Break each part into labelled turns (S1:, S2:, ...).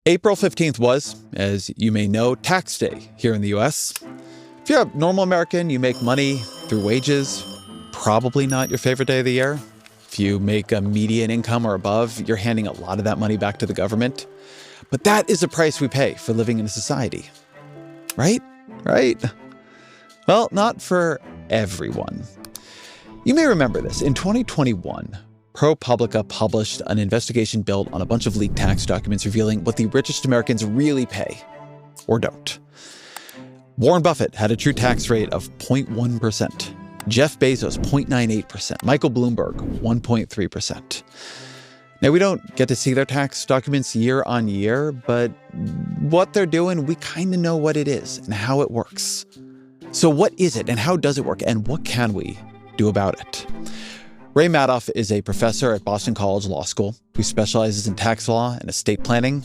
S1: April 15th was, as you may know, tax day here in the US. If you're a normal American, you make money through wages, probably not your favorite day of the year. If you make a median income or above, you're handing a lot of that money back to the government. But that is the price we pay for living in a society. Right? Right? Well, not for everyone. You may remember this. In 2021, ProPublica published an investigation built on a bunch of leaked tax documents revealing what the richest Americans really pay, or don't. Warren Buffett had a true tax rate of 0.1%. Jeff Bezos, 0.98%. Michael Bloomberg, 1.3%. Now, we don't get to see their tax documents year on year, but what they're doing, we kind of know what it is and how it works. So what is it and how does it work and what can we do about it? Ray Madoff is a professor at Boston College Law School who specializes in tax law and estate planning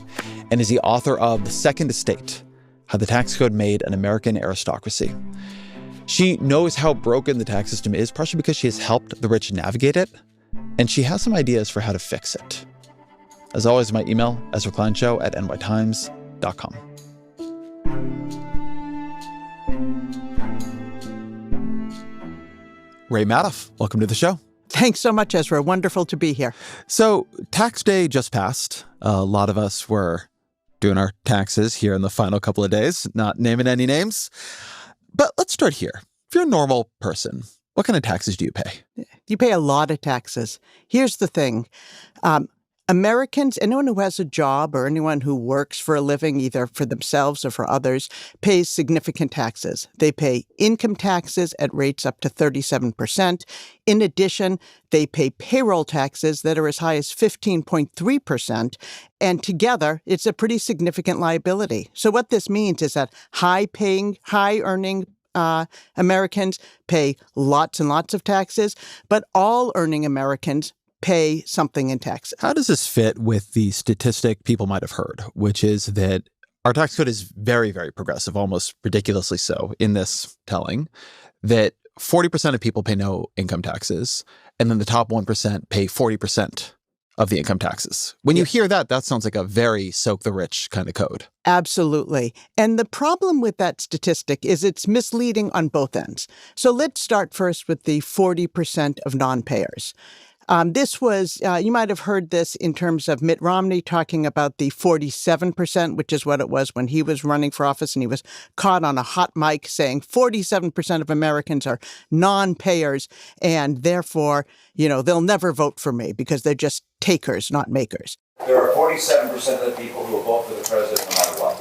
S1: and is the author of The Second Estate, How the Tax Code Made an American Aristocracy. She knows how broken the tax system is, partially because she has helped the rich navigate it, and she has some ideas for how to fix it. As always, my email, ezrakleinshow@nytimes.com. Ray Madoff, welcome to the show.
S2: Thanks so much, Ezra. Wonderful to be here.
S1: So, tax day just passed. A lot of us were doing our taxes here in the final couple of days, not naming any names. But let's start here. If you're a normal person, what kind of taxes do you pay?
S2: You pay a lot of taxes. Here's the thing. Americans, anyone who has a job or anyone who works for a living, either for themselves or for others, pays significant taxes. They pay income taxes at rates up to 37%. In addition, they pay payroll taxes that are as high as 15.3%. And together, it's a pretty significant liability. So what this means is that high-earning Americans pay lots and lots of taxes, but all earning Americans pay something in taxes.
S1: How does this fit with the statistic people might have heard, which is that our tax code is very, very progressive, almost ridiculously so in this telling, that 40% of people pay no income taxes, and then the top 1% pay 40% of the income taxes. When you hear that, that sounds like a very soak the rich kind of code.
S2: Absolutely. And the problem with that statistic is it's misleading on both ends. So let's start first with the 40% of non-payers. This was, you might have heard this in terms of Mitt Romney talking about the 47%, which is what it was when he was running for office, and he was caught on a hot mic saying 47% of Americans are non-payers, and therefore, they'll never vote for me because they're just takers, not makers.
S3: There are 47% of the people who will vote for the president no matter what.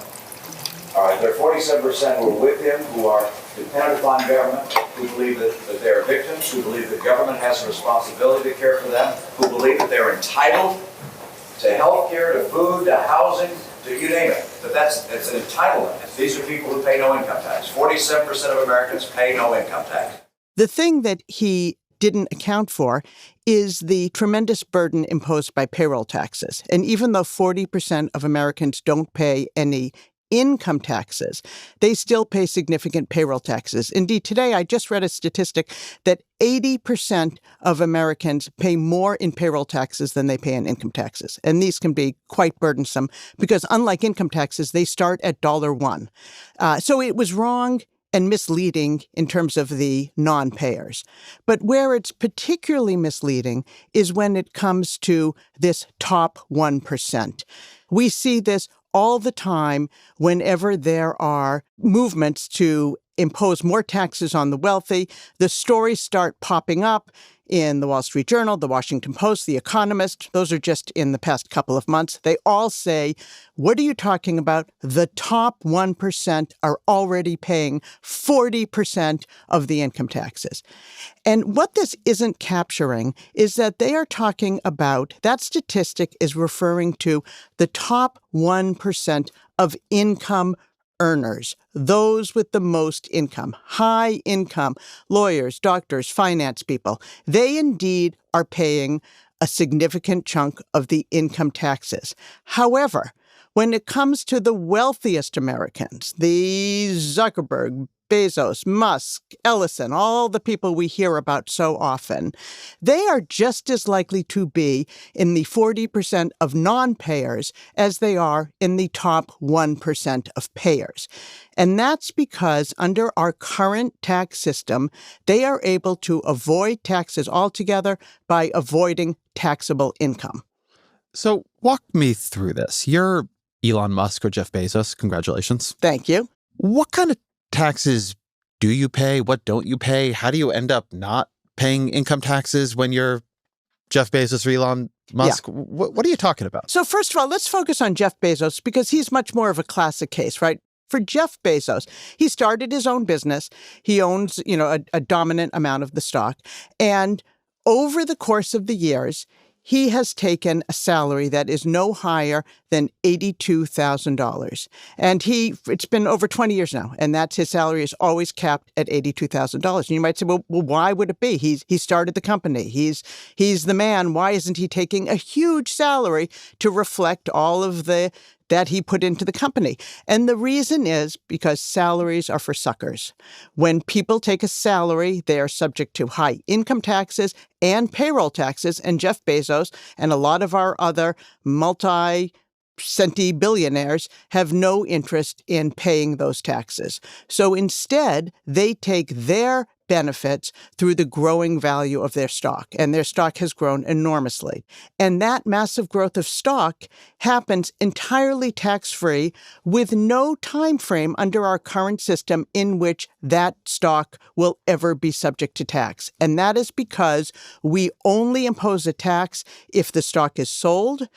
S3: All right, there are 47% who are with him, who are dependent upon government, who believe that they are victims, who believe that government has a responsibility to care for them, who believe that they're entitled to health care, to food, to housing, to you name it. It's an entitlement. These are people who pay no income tax. 47% of Americans pay no income tax.
S2: The thing that he didn't account for is the tremendous burden imposed by payroll taxes. And even though 40% of Americans don't pay any income taxes, they still pay significant payroll taxes. Indeed, today I just read a statistic that 80% of Americans pay more in payroll taxes than they pay in income taxes. And these can be quite burdensome because unlike income taxes, they start at $1. So it was wrong and misleading in terms of the non-payers. But where it's particularly misleading is when it comes to this top 1%. We see this all the time whenever there are movements to impose more taxes on the wealthy. The stories start popping up in the Wall Street Journal, the Washington Post, the Economist. Those are just in the past couple of months. They all say, what are you talking about? The top 1% are already paying 40% of the income taxes. And what this isn't capturing is that they are talking about, that statistic is referring to the top 1% of income earners, those with the most income, high income, lawyers, doctors, finance people. They indeed are paying a significant chunk of the income taxes. However, when it comes to the wealthiest Americans, the Zuckerberg, Bezos, Musk, Ellison, all the people we hear about so often, they are just as likely to be in the 40% of non-payers as they are in the top 1% of payers. And that's because under our current tax system, they are able to avoid taxes altogether by avoiding taxable income.
S1: So walk me through this. You're Elon Musk or Jeff Bezos. Congratulations.
S2: Thank you.
S1: What kind of taxes do you pay? What don't you pay? How do you end up not paying income taxes when you're Jeff Bezos or Elon Musk? Yeah. What are you talking about?
S2: So first of all, let's focus on Jeff Bezos because he's much more of a classic case, right? For Jeff Bezos, he started his own business. He owns, a dominant amount of the stock. And over the course of the years, he has taken a salary that is no higher than $82,000. And it's been over 20 years now, and that's his salary is always capped at $82,000. And you might say, well, why would it be? He started the company. He's the man. Why isn't he taking a huge salary to reflect all of that he put into the company? And the reason is because salaries are for suckers. When people take a salary, they are subject to high income taxes and payroll taxes. And Jeff Bezos and a lot of our other multi-centy billionaires have no interest in paying those taxes. So instead, they take their benefits through the growing value of their stock, and their stock has grown enormously. And that massive growth of stock happens entirely tax-free with no time frame under our current system in which that stock will ever be subject to tax. And that is because we only impose a tax if the stock is sold,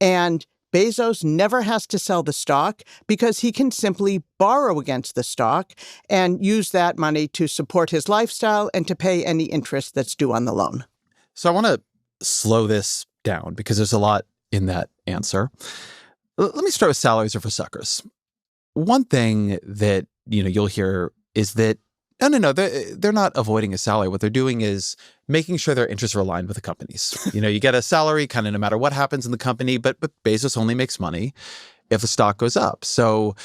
S2: and Bezos never has to sell the stock because he can simply borrow against the stock and use that money to support his lifestyle and to pay any interest that's due on the loan.
S1: So I want to slow this down because there's a lot in that answer. Let me start with salaries are for suckers. One thing that you'll hear is that no, they're not avoiding a salary. What they're doing is making sure their interests are aligned with the companies. You get a salary kind of no matter what happens in the company, but Bezos only makes money if the stock goes up. So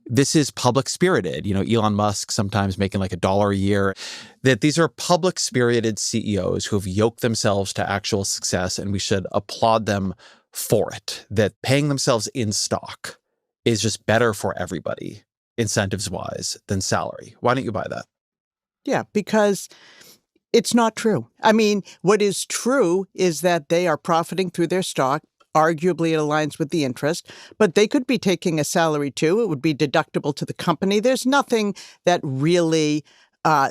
S1: this is public spirited. Elon Musk sometimes making like $1 a year. That these are public spirited CEOs who have yoked themselves to actual success, and we should applaud them for it. That paying themselves in stock is just better for everybody, incentives-wise, than salary. Why don't you buy that?
S2: Yeah, because it's not true. I mean, what is true is that they are profiting through their stock. Arguably, it aligns with the interest, but they could be taking a salary too. It would be deductible to the company. There's nothing that really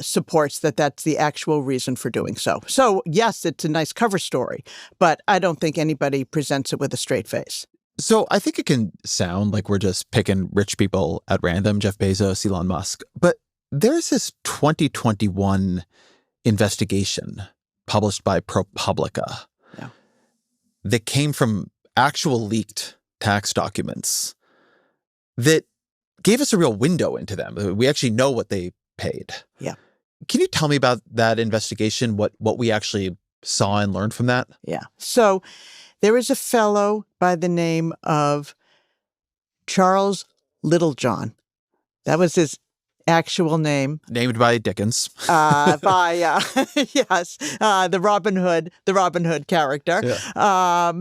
S2: supports that that's the actual reason for doing so. So, yes, it's a nice cover story, but I don't think anybody presents it with a straight face.
S1: So I think it can sound like we're just picking rich people at random, Jeff Bezos, Elon Musk, but there's this 2021 investigation published by ProPublica that came from actual leaked tax documents that gave us a real window into them. We actually know what they paid.
S2: Yeah.
S1: Can you tell me about that investigation, what we actually saw and learned from that?
S2: Yeah. So there is a fellow by the name of Charles Littlejohn. That was his actual name.
S1: Named by Dickens.
S2: The Robin Hood character. Yeah.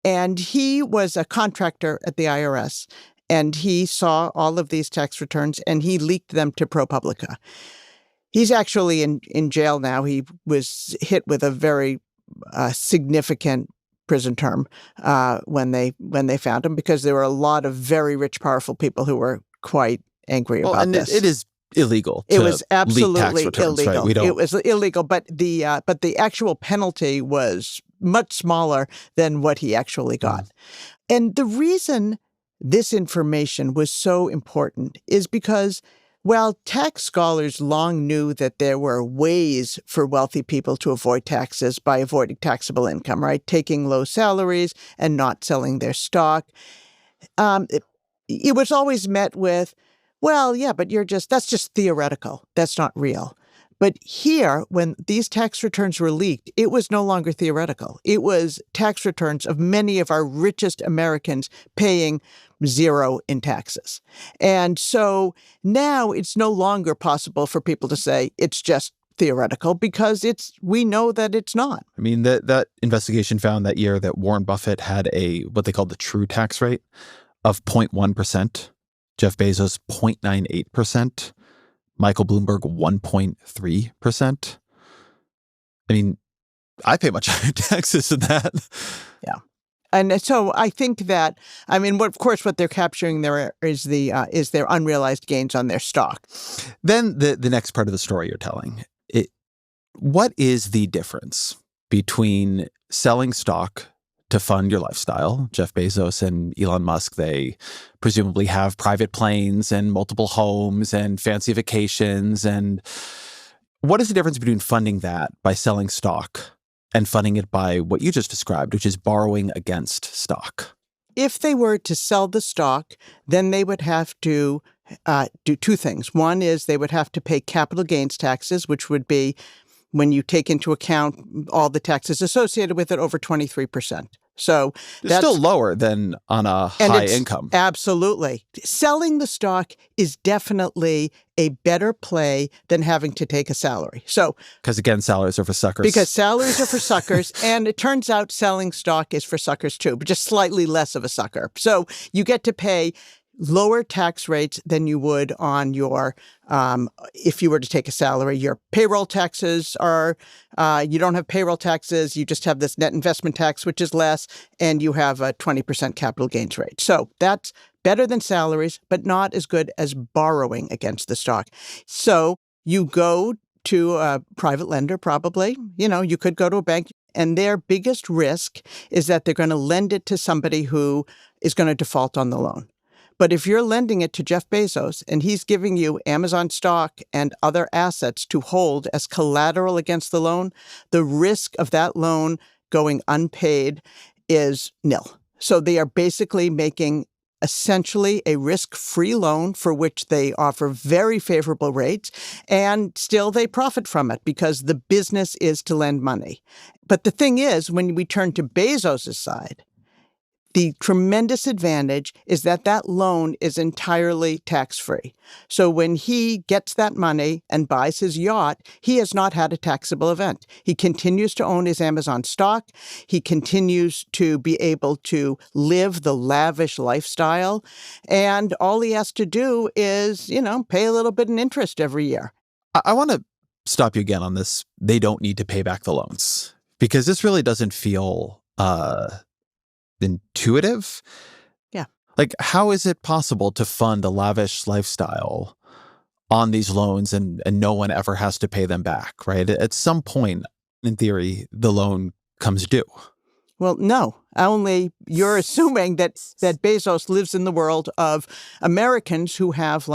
S2: And he was a contractor at the IRS, and he saw all of these tax returns, and he leaked them to ProPublica. He's actually in jail now. He was hit with a very significant prison term when they found him, because there were a lot of very rich, powerful people who were quite angry about this.
S1: It is illegal.
S2: It was absolutely
S1: tax returns,
S2: illegal.
S1: Right?
S2: It was illegal, but the actual penalty was much smaller than what he actually got. And the reason this information was so important is because while tax scholars long knew that there were ways for wealthy people to avoid taxes by avoiding taxable income, right? Taking low salaries and not selling their stock, it was always met with, well, yeah, but that's just theoretical. That's not real. But here, when these tax returns were leaked, it was no longer theoretical. It was tax returns of many of our richest Americans paying zero in taxes. And so now it's no longer possible for people to say it's just theoretical because we know that it's not.
S1: I mean, that investigation found that year that Warren Buffett had what they called the true tax rate of 0.1%, Jeff Bezos 0.98%, Michael Bloomberg 1.3%. I mean, I pay much higher taxes than that.
S2: Yeah. And so I think that, I mean, of course, what they're capturing there is their unrealized gains on their stock.
S1: Then the next part of the story you're telling, what is the difference between selling stock to fund your lifestyle? Jeff Bezos and Elon Musk, they presumably have private planes and multiple homes and fancy vacations. And what is the difference between funding that by selling stock and funding it by what you just described, which is borrowing against stock?
S2: If they were to sell the stock, then they would have to do two things. One is they would have to pay capital gains taxes, which would be, when you take into account all the taxes associated with it, over 23%. So
S1: it's still lower than on a high income.
S2: Absolutely. Selling the stock is definitely a better play than having to take a salary. So,
S1: because again, salaries are for suckers.
S2: Because salaries are for suckers. And it turns out selling stock is for suckers too, but just slightly less of a sucker. So you get to pay lower tax rates than you would on your, if you were to take a salary. Your payroll taxes are, you don't have payroll taxes, you just have this net investment tax, which is less, and you have a 20% capital gains rate. So that's better than salaries, but not as good as borrowing against the stock. So you go to a private lender, probably. You could go to a bank, and their biggest risk is that they're going to lend it to somebody who is going to default on the loan. But if you're lending it to Jeff Bezos and he's giving you Amazon stock and other assets to hold as collateral against the loan, the risk of that loan going unpaid is nil. So they are basically making essentially a risk-free loan for which they offer very favorable rates, and still they profit from it because the business is to lend money. But the thing is, when we turn to Bezos' side, the tremendous advantage is that that loan is entirely tax-free. So when he gets that money and buys his yacht, he has not had a taxable event. He continues to own his Amazon stock. He continues to be able to live the lavish lifestyle. And all he has to do is, pay a little bit in interest every year.
S1: I want to stop you again on this. They don't need to pay back the loans, because this really doesn't feel intuitive.
S2: Yeah.
S1: Like, how is it possible to fund a lavish lifestyle on these loans and no one ever has to pay them back, right? At some point, in theory, the loan comes due.
S2: Well, no. You're assuming that Bezos lives in the world of Americans who have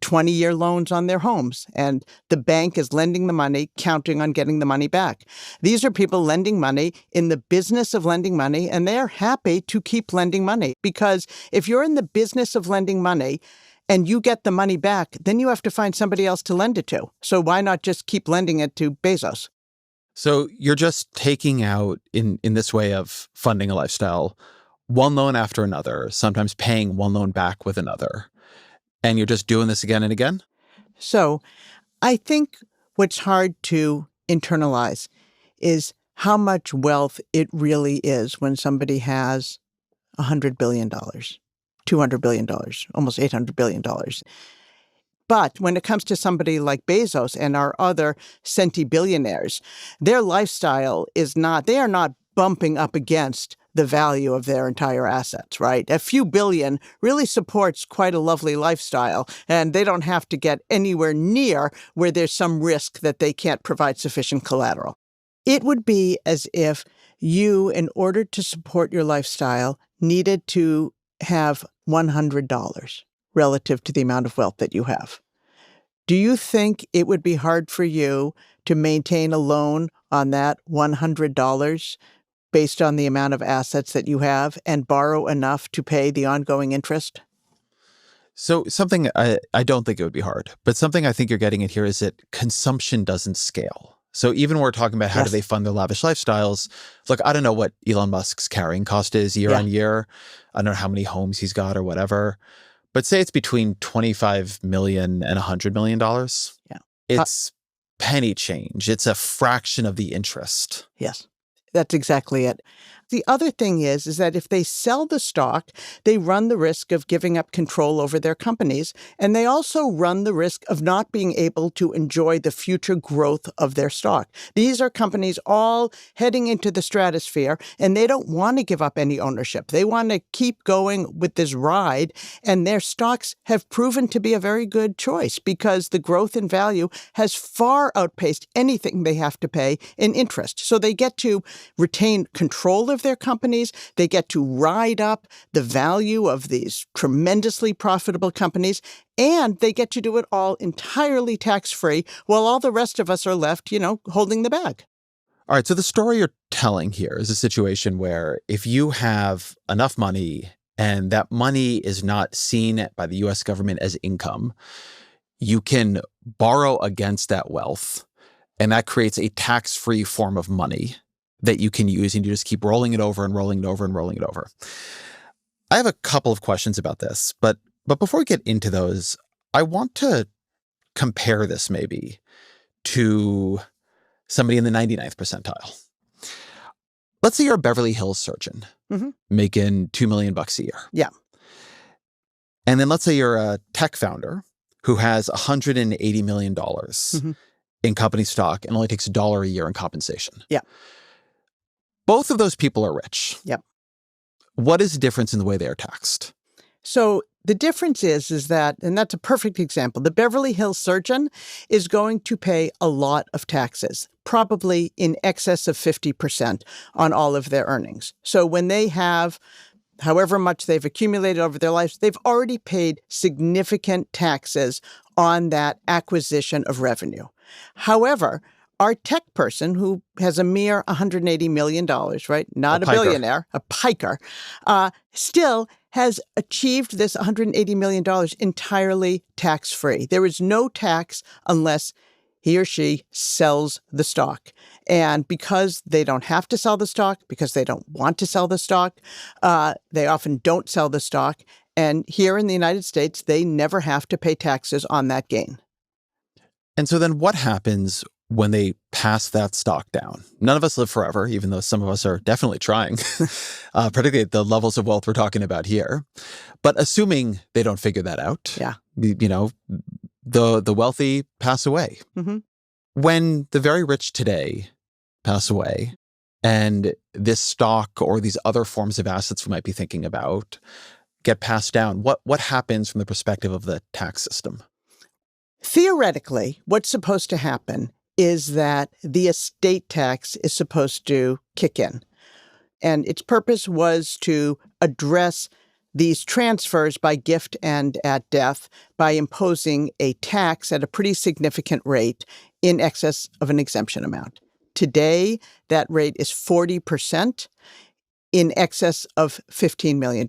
S2: 20-year loans on their homes, and the bank is lending the money, counting on getting the money back. These are people lending money in the business of lending money, and they're happy to keep lending money, because if you're in the business of lending money and you get the money back, then you have to find somebody else to lend it to. So why not just keep lending it to Bezos?
S1: So you're just taking out, in this way of funding a lifestyle, one loan after another, sometimes paying one loan back with another. And you're just doing this again and again?
S2: So I think what's hard to internalize is how much wealth it really is when somebody has $100 billion, $200 billion, almost $800 billion. But when it comes to somebody like Bezos and our other centibillionaires, their lifestyle they are not bumping up against the value of their entire assets, right? A few billion really supports quite a lovely lifestyle, and they don't have to get anywhere near where there's some risk that they can't provide sufficient collateral. It would be as if you, in order to support your lifestyle, needed to have $100 relative to the amount of wealth that you have. Do you think it would be hard for you to maintain a loan on that $100 based on the amount of assets that you have and borrow enough to pay the ongoing interest?
S1: So something I don't think it would be hard, but something I think you're getting at here is that consumption doesn't scale. So even when we're talking about how do
S2: Yes.
S1: they fund their lavish lifestyles, look, I don't know what Elon Musk's carrying cost is year on year. I don't know how many homes he's got or whatever. But say it's between $25 million and $100 million.
S2: Yeah.
S1: It's penny change. It's a fraction of the interest.
S2: Yes, that's exactly it. The other thing is that if they sell the stock, they run the risk of giving up control over their companies, and they also run the risk of not being able to enjoy the future growth of their stock. These are companies all heading into the stratosphere, and they don't want to give up any ownership. They want to keep going with this ride, and their stocks have proven to be a very good choice because the growth in value has far outpaced anything they have to pay in interest. So they get to retain control of their companies. They get to ride up the value of these tremendously profitable companies, and they get to do it all entirely tax-free while all the rest of us are left, holding the bag.
S1: All right. So the story you're telling here is a situation where if you have enough money and that money is not seen by the U.S. government as income, you can borrow against that wealth, and that creates a tax-free form of money that you can use, and you just keep rolling it over and rolling it over and rolling it over. I have a couple of questions about this, but before we get into those, I want to compare this maybe to somebody in the 99th percentile. Let's say you're a Beverly Hills surgeon making $2 million a year.
S2: Yeah.
S1: And then let's say you're a tech founder who has $180 million in company stock and only takes $1 a year in compensation.
S2: Yeah.
S1: Both of those people are rich.
S2: Yep.
S1: What is the difference in the way they are taxed?
S2: So the difference is that, and that's a perfect example, the Beverly Hills surgeon is going to pay a lot of taxes, probably in excess of 50% on all of their earnings. So when they have however much they've accumulated over their lives, they've already paid significant taxes on that acquisition of revenue. However, our tech person who has a mere $180 million, right? Not a billionaire, a piker, still has achieved this $180 million entirely tax-free. There is no tax unless he or she sells the stock. And because they don't have to sell the stock, because they don't want to sell the stock, they often don't sell the stock. And here in the United States, they never have to pay taxes on that gain.
S1: And so then what happens when they pass that stock down? None of us live forever, even though some of us are definitely trying, particularly at the levels of wealth we're talking about here. But assuming they don't figure that out, the wealthy pass away. When the very rich today pass away, and this stock or these other forms of assets we might be thinking about get passed down, what happens from the perspective of the tax system?
S2: Theoretically, what's supposed to happen is that the estate tax is supposed to kick in. And its purpose was to address these transfers by gift and at death by imposing a tax at a pretty significant rate in excess of an exemption amount. Today, that rate is 40% in excess of $15 million.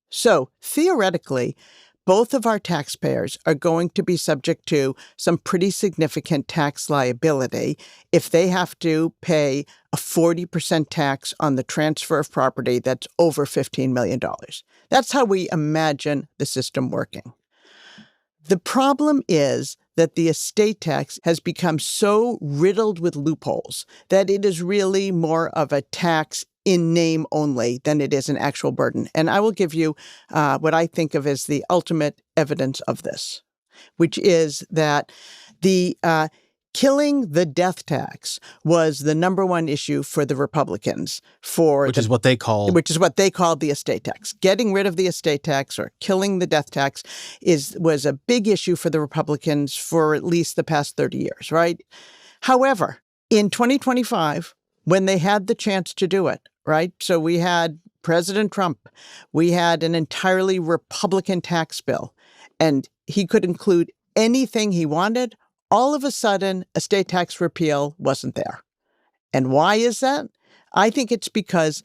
S2: So theoretically, both of our taxpayers are going to be subject to some pretty significant tax liability if they have to pay a 40% tax on the transfer of property that's over $15 million. That's how we imagine the system working. The problem is that the estate tax has become so riddled with loopholes that it is really more of a tax in name only than it is an actual burden. And I will give you what I think of as the ultimate evidence of this, which is that the killing the death tax was the number one issue for the Republicans.
S1: Which is what they call
S2: the estate tax. Getting rid of the estate tax or killing the death tax was a big issue for the Republicans for at least the past 30 years, right? However, in 2025, when they had the chance to do it, right? So we had President Trump. We had an entirely Republican tax bill, and he could include anything he wanted. All of a sudden, estate tax repeal wasn't there. And why is that? I think it's because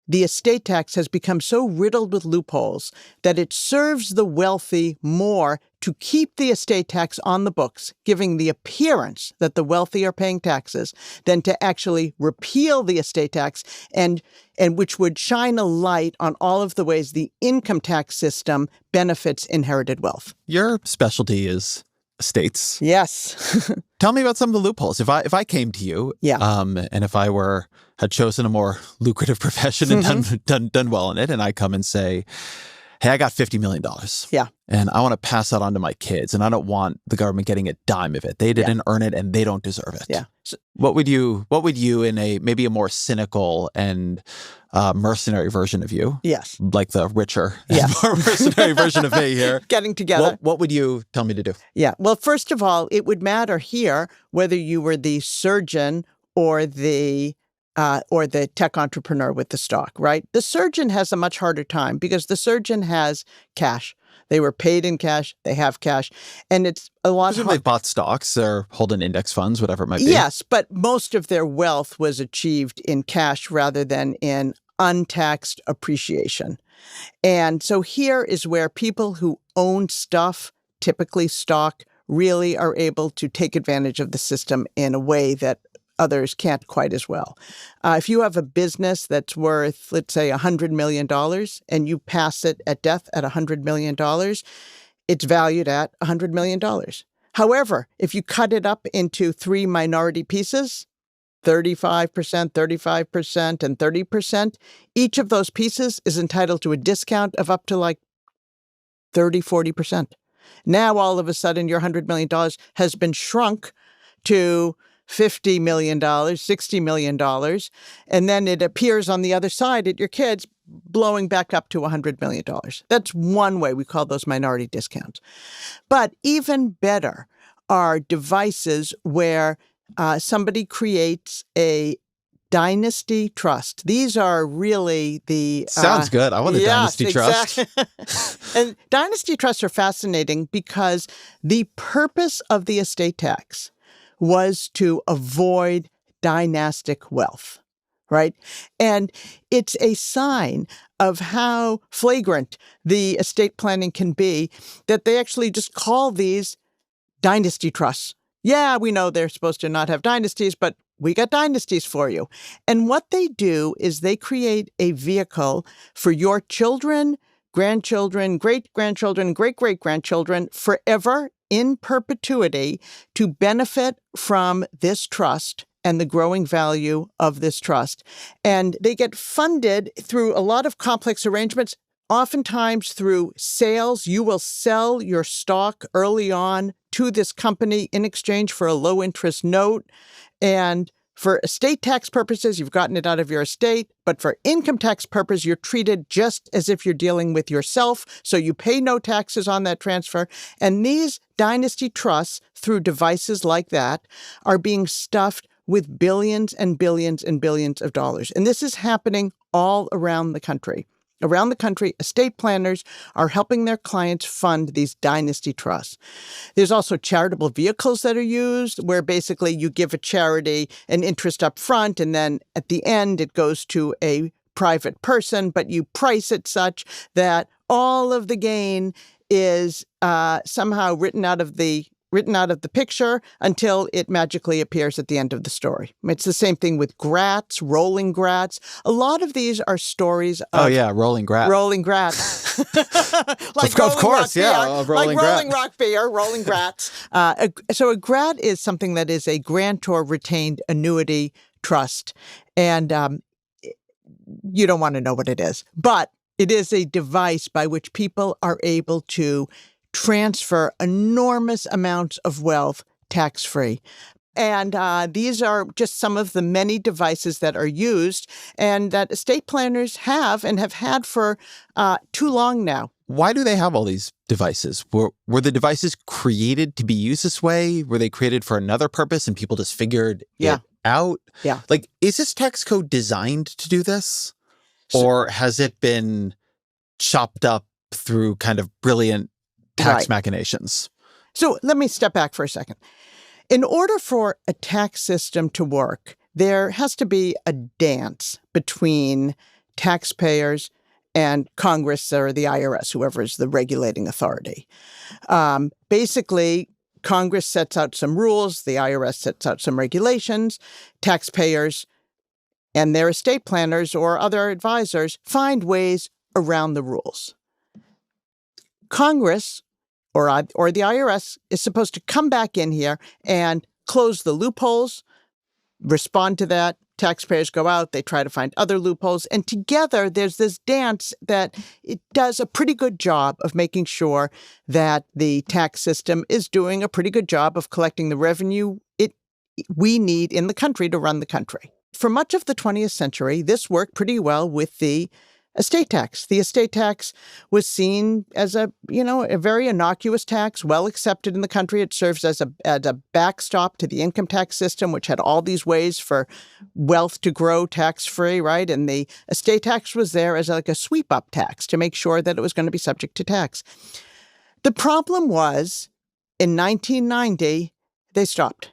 S2: the estate tax has become so riddled with loopholes that it serves the wealthy more to keep the estate tax on the books, giving the appearance that the wealthy are paying taxes, than to actually repeal the estate tax, and which would shine a light on all of the ways the income tax system benefits inherited wealth.
S1: Your specialty is estates.
S2: Yes.
S1: Tell me about some of the loopholes. If I came to you, and if I had chosen a more lucrative profession and done well in it, and I come and say, hey, I got $50 million.
S2: Yeah.
S1: And I want to pass that on to my kids, and I don't want the government getting a dime of it. They didn't earn it, and they don't deserve it.
S2: Yeah. So,
S1: what would you in maybe a more cynical and mercenary version of you?
S2: Yes.
S1: Like the richer and more mercenary version of me here.
S2: Getting together.
S1: What would you tell me to do?
S2: Yeah. Well, first of all, it would matter here whether you were the surgeon or the tech entrepreneur with the stock, right? The surgeon has a much harder time because the surgeon has cash. They were paid in cash. They have cash. And it's a lot
S1: They bought stocks or holding index funds, whatever it might be.
S2: Yes, but most of their wealth was achieved in cash rather than in untaxed appreciation. And so here is where people who own stuff, typically stock, really are able to take advantage of the system in a way that others can't quite as well. If you have a business that's worth, let's say, $100 million, and you pass it at death at $100 million, it's valued at $100 million. However, if you cut it up into 3 minority pieces, 35%, 35%, and 30%, each of those pieces is entitled to a discount of up to like 30, 40%. Now, all of a sudden, your $100 million has been shrunk to $50 million, $60 million, and then it appears on the other side at your kids blowing back up to $100 million. That's one way we call those minority discounts. But even better are devices where somebody creates a Dynasty trust. These are really the...
S1: Sounds good. I want a Dynasty trust.
S2: And Dynasty trusts are fascinating because the purpose of the estate tax was to avoid dynastic wealth, right? And it's a sign of how flagrant the estate planning can be that they actually just call these dynasty trusts. Yeah, we know they're supposed to not have dynasties, but we got dynasties for you. And what they do is they create a vehicle for your children, grandchildren, great-grandchildren, great-great-grandchildren forever in perpetuity to benefit from this trust and the growing value of this trust. And they get funded through a lot of complex arrangements, oftentimes through sales. You will sell your stock early on to this company in exchange for a low-interest note. And for estate tax purposes, you've gotten it out of your estate. But for income tax purposes, you're treated just as if you're dealing with yourself. So you pay no taxes on that transfer. And these dynasty trusts, through devices like that, are being stuffed with billions and billions and billions of dollars. And this is happening all around the country. Around the country, estate planners are helping their clients fund these dynasty trusts. There's also charitable vehicles that are used where basically you give a charity an interest up front and then at the end it goes to a private person, but you price it such that all of the gain is somehow written out of the picture until it magically appears at the end of the story. It's the same thing with grats, rolling grats. A lot of these are stories of...
S1: rolling grat.
S2: Rolling grats.
S1: Like of course, rolling
S2: like
S1: grat.
S2: Rolling rock beer, rolling grats. So a grat is something that is a grantor retained annuity trust. And you don't want to know what it is. But it is a device by which people are able to transfer enormous amounts of wealth tax-free. And these are just some of the many devices that are used and that estate planners have and have had for too long now.
S1: Why do they have all these devices? Were the devices created to be used this way? Were they created for another purpose and people just figured it out?
S2: Yeah.
S1: Like, is this tax code designed to do this? Or has it been chopped up through kind of brilliant tax machinations?
S2: So let me step back for a second. In order for a tax system to work, there has to be a dance between taxpayers and Congress or the IRS, whoever is the regulating authority. Basically, Congress sets out some rules, the IRS sets out some regulations, taxpayers and their estate planners or other advisors find ways around the rules. Congress or the IRS is supposed to come back in here and close the loopholes, respond to that. Taxpayers go out, they try to find other loopholes, and together there's this dance that it does a pretty good job of making sure that the tax system is doing a pretty good job of collecting the revenue we need in the country to run the country. For much of the 20th century, this worked pretty well with the estate tax. The estate tax was seen as a very innocuous tax, well accepted in the country. It serves as a backstop to the income tax system, which had all these ways for wealth to grow tax-free, right? And the estate tax was there as like a sweep-up tax to make sure that it was going to be subject to tax. The problem was, in 1990, they stopped.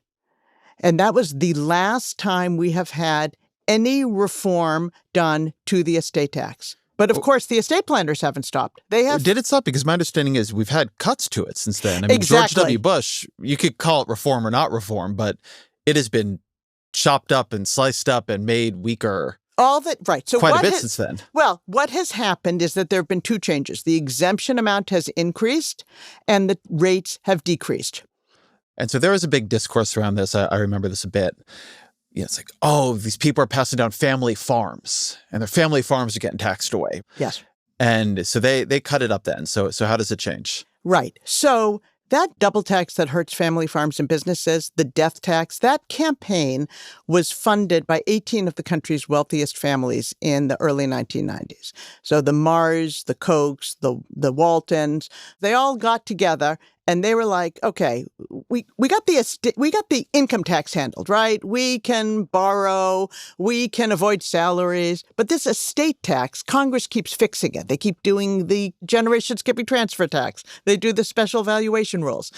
S2: And that was the last time we have had any reform done to the estate tax. But of course, the estate planners haven't stopped. They have.
S1: Did it stop? Because my understanding is we've had cuts to it since then. I mean,
S2: Exactly.
S1: George W. Bush, you could call it reform or not reform, but it has been chopped up and sliced up and made weaker.
S2: All that, right. So
S1: quite a bit since then.
S2: Well, what has happened is that there have been two changes. The exemption amount has increased and the rates have decreased.
S1: And so there was a big discourse around this. I remember this a bit. Yeah, it's like, oh, these people are passing down family farms and their family farms are getting taxed away.
S2: Yes.
S1: And so they cut it up then. So how does it change?
S2: Right. So that double tax that hurts family farms and businesses, the death tax, that campaign was funded by 18 of the country's wealthiest families in the early 1990s. So the Mars, the Kochs, the Waltons, they all got together and they were like, okay, we got the income tax handled, right? We can borrow, we can avoid salaries, but this estate tax, Congress keeps fixing it. They keep doing the generation skipping transfer tax. They do the special valuation rules.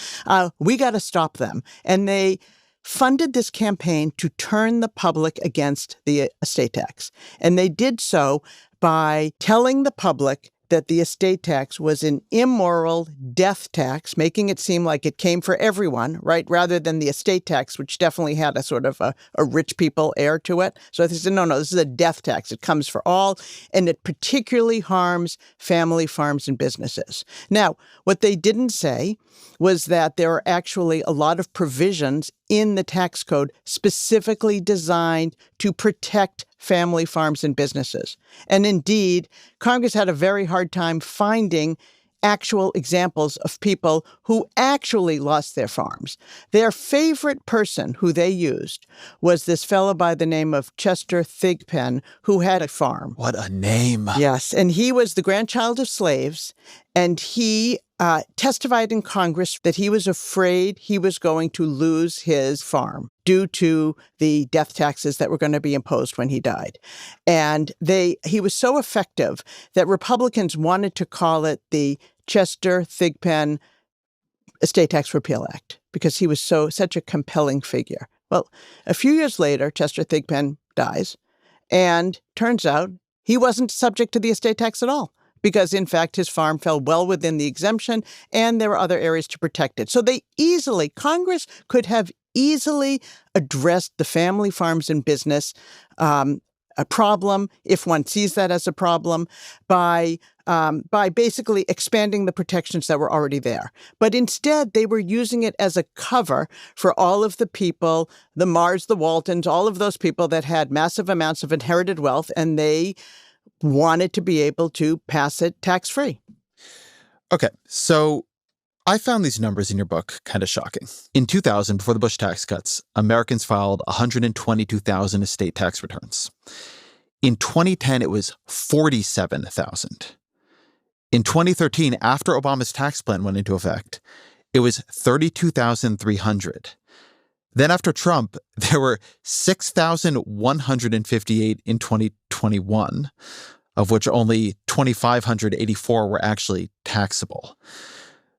S2: We got to stop them. And they funded this campaign to turn the public against the estate tax. And they did so by telling the public that the estate tax was an immoral death tax, making it seem like it came for everyone, right? Rather than the estate tax, which definitely had a sort of a rich people air to it. So they said, no, this is a death tax. It comes for all, and it particularly harms family farms and businesses. Now, what they didn't say was that there are actually a lot of provisions in the tax code specifically designed to protect family farms and businesses. And indeed, Congress had a very hard time finding actual examples of people who actually lost their farms. Their favorite person who they used was this fellow by the name of Chester Thigpen, who had a farm.
S1: What a name.
S2: Yes, and he was the grandchild of slaves, and he testified in Congress that he was afraid he was going to lose his farm due to the death taxes that were going to be imposed when he died. And he was so effective that Republicans wanted to call it the Chester Thigpen Estate Tax Repeal Act because he was such a compelling figure. Well, a few years later, Chester Thigpen dies, and turns out he wasn't subject to the estate tax at all, because, in fact, his farm fell well within the exemption and there were other areas to protect it. So Congress could have easily addressed the family farms and business a problem, if one sees that as a problem, by basically expanding the protections that were already there. But instead, they were using it as a cover for all of the people, the Mars, the Waltons, all of those people that had massive amounts of inherited wealth, and they wanted to be able to pass it tax-free.
S1: Okay, so I found these numbers in your book kind of shocking. In 2000, before the Bush tax cuts, Americans filed 122,000 estate tax returns. In 2010, it was 47,000. In 2013, after Obama's tax plan went into effect, it was 32,300. Then after Trump, there were 6,158 in 2021, of which only 2,584 were actually taxable.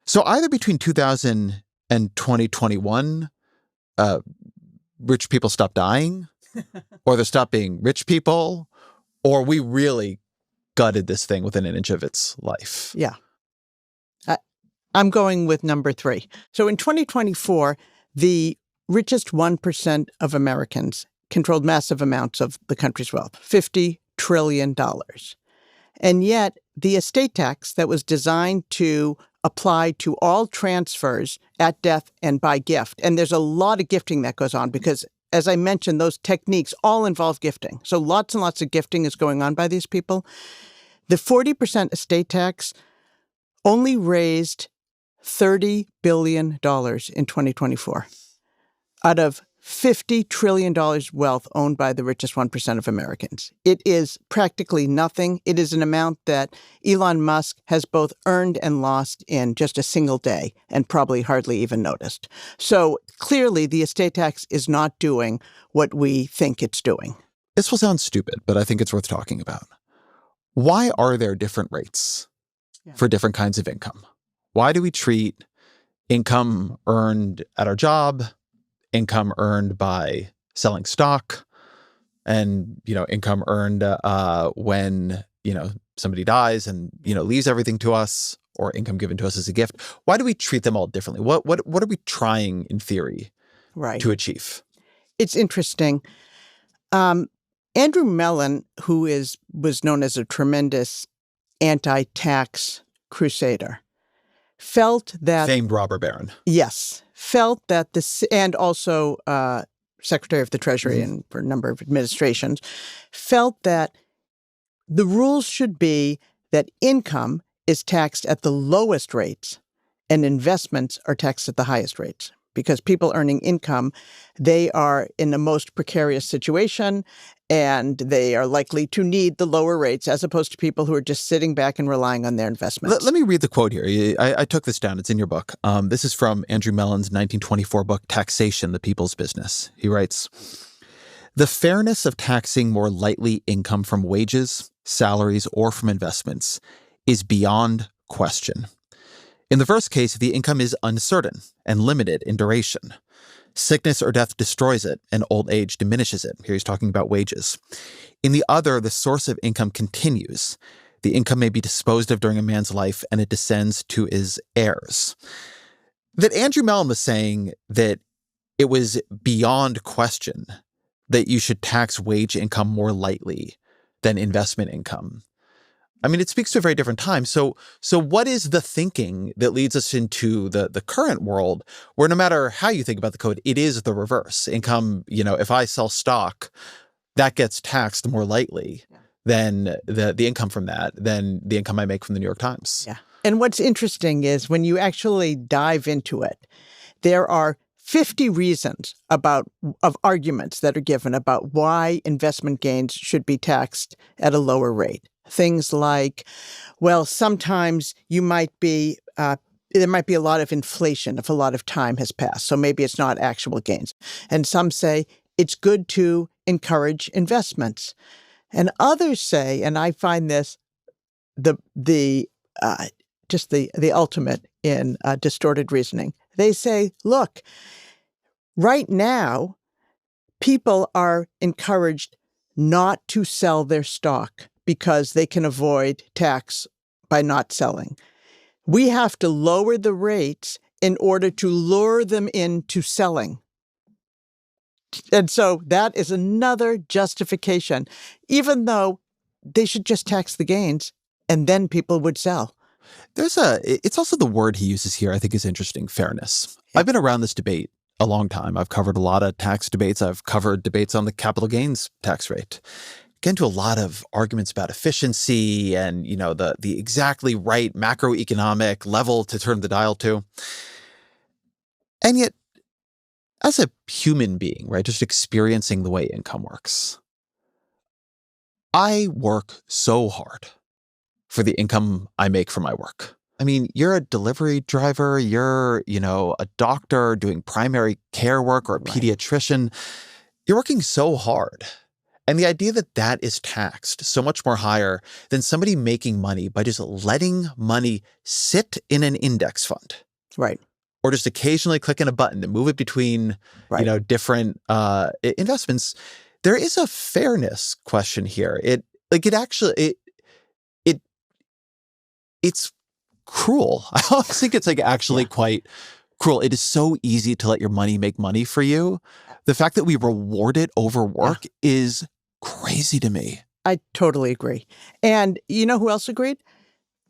S1: So either between 2000 and 2021, rich people stopped dying, or there stopped being rich people, Or we really gutted this thing within an inch of its life.
S2: Yeah. I'm going with number 3. So in 2024, the richest 1% of Americans controlled massive amounts of the country's wealth, $50 trillion. And yet the estate tax that was designed to apply to all transfers at death and by gift, and there's a lot of gifting that goes on because, as I mentioned, those techniques all involve gifting. So lots and lots of gifting is going on by these people. The 40% estate tax only raised $30 billion in 2024 out of $50 trillion wealth owned by the richest 1% of Americans. It is practically nothing. It is an amount that Elon Musk has both earned and lost in just a single day and probably hardly even noticed. So clearly the estate tax is not doing what we think it's doing.
S1: This will sound stupid, but I think it's worth talking about. Why are there different rates for different kinds of income? Why do we treat income earned at our job, income earned by selling stock, and, income earned when, somebody dies and, leaves everything to us, or income given to us as a gift? Why do we treat them all differently? What are we trying, in theory, to achieve?
S2: It's interesting. Andrew Mellon, who was known as a tremendous anti-tax crusader, felt that...
S1: Famed robber baron.
S2: Yes. Felt that and also Secretary of the Treasury and for a number of administrations, felt that the rules should be that income is taxed at the lowest rates and investments are taxed at the highest rates. Because people earning income, they are in the most precarious situation and they are likely to need the lower rates as opposed to people who are just sitting back and relying on their investments.
S1: Let me read the quote here. I took this down. It's in your book. This is from Andrew Mellon's 1924 book, Taxation, the People's Business. He writes, "The fairness of taxing more lightly income from wages, salaries, or from investments is beyond question. In the first case, the income is uncertain and limited in duration. Sickness or death destroys it, and old age diminishes it." Here he's talking about wages. "In the other, the source of income continues. The income may be disposed of during a man's life, and it descends to his heirs." That Andrew Mellon was saying that it was beyond question that you should tax wage income more lightly than investment income. I mean, it speaks to a very different time. So what is the thinking that leads us into the current world where no matter how you think about the code, it is the reverse? Income, if I sell stock, that gets taxed more lightly than the income from that, than the income I make from the New York Times.
S2: Yeah. And what's interesting is when you actually dive into it, there are 50 reasons of arguments that are given about why investment gains should be taxed at a lower rate. Things like, well, sometimes there might be a lot of inflation if a lot of time has passed. So maybe it's not actual gains. And some say it's good to encourage investments. And others say, and I find this the ultimate in distorted reasoning. They say, look, right now, people are encouraged not to sell their stock because they can avoid tax by not selling. We have to lower the rates in order to lure them into selling. And so that is another justification, even though they should just tax the gains and then people would sell.
S1: It's also the word he uses here I think is interesting, fairness. Yeah. I've been around this debate a long time. I've covered a lot of tax debates. I've covered debates on the capital gains tax rate. Get into a lot of arguments about efficiency and, the exactly right macroeconomic level to turn the dial to. And yet, as a human being, right, just experiencing the way income works, I work so hard for the income I make from my work. I mean, you're a delivery driver, you're, a doctor doing primary care work or a pediatrician. You're working so hard. And the idea that that is taxed so much more higher than somebody making money by just letting money sit in an index fund.
S2: Right.
S1: Or just occasionally clicking a button to move it between, different investments. There is a fairness question here. like it actually, it's cruel. I always think it's like actually quite cruel. It is so easy to let your money make money for you. The fact that we reward it over work is crazy to me.
S2: I totally agree. And you know who else agreed?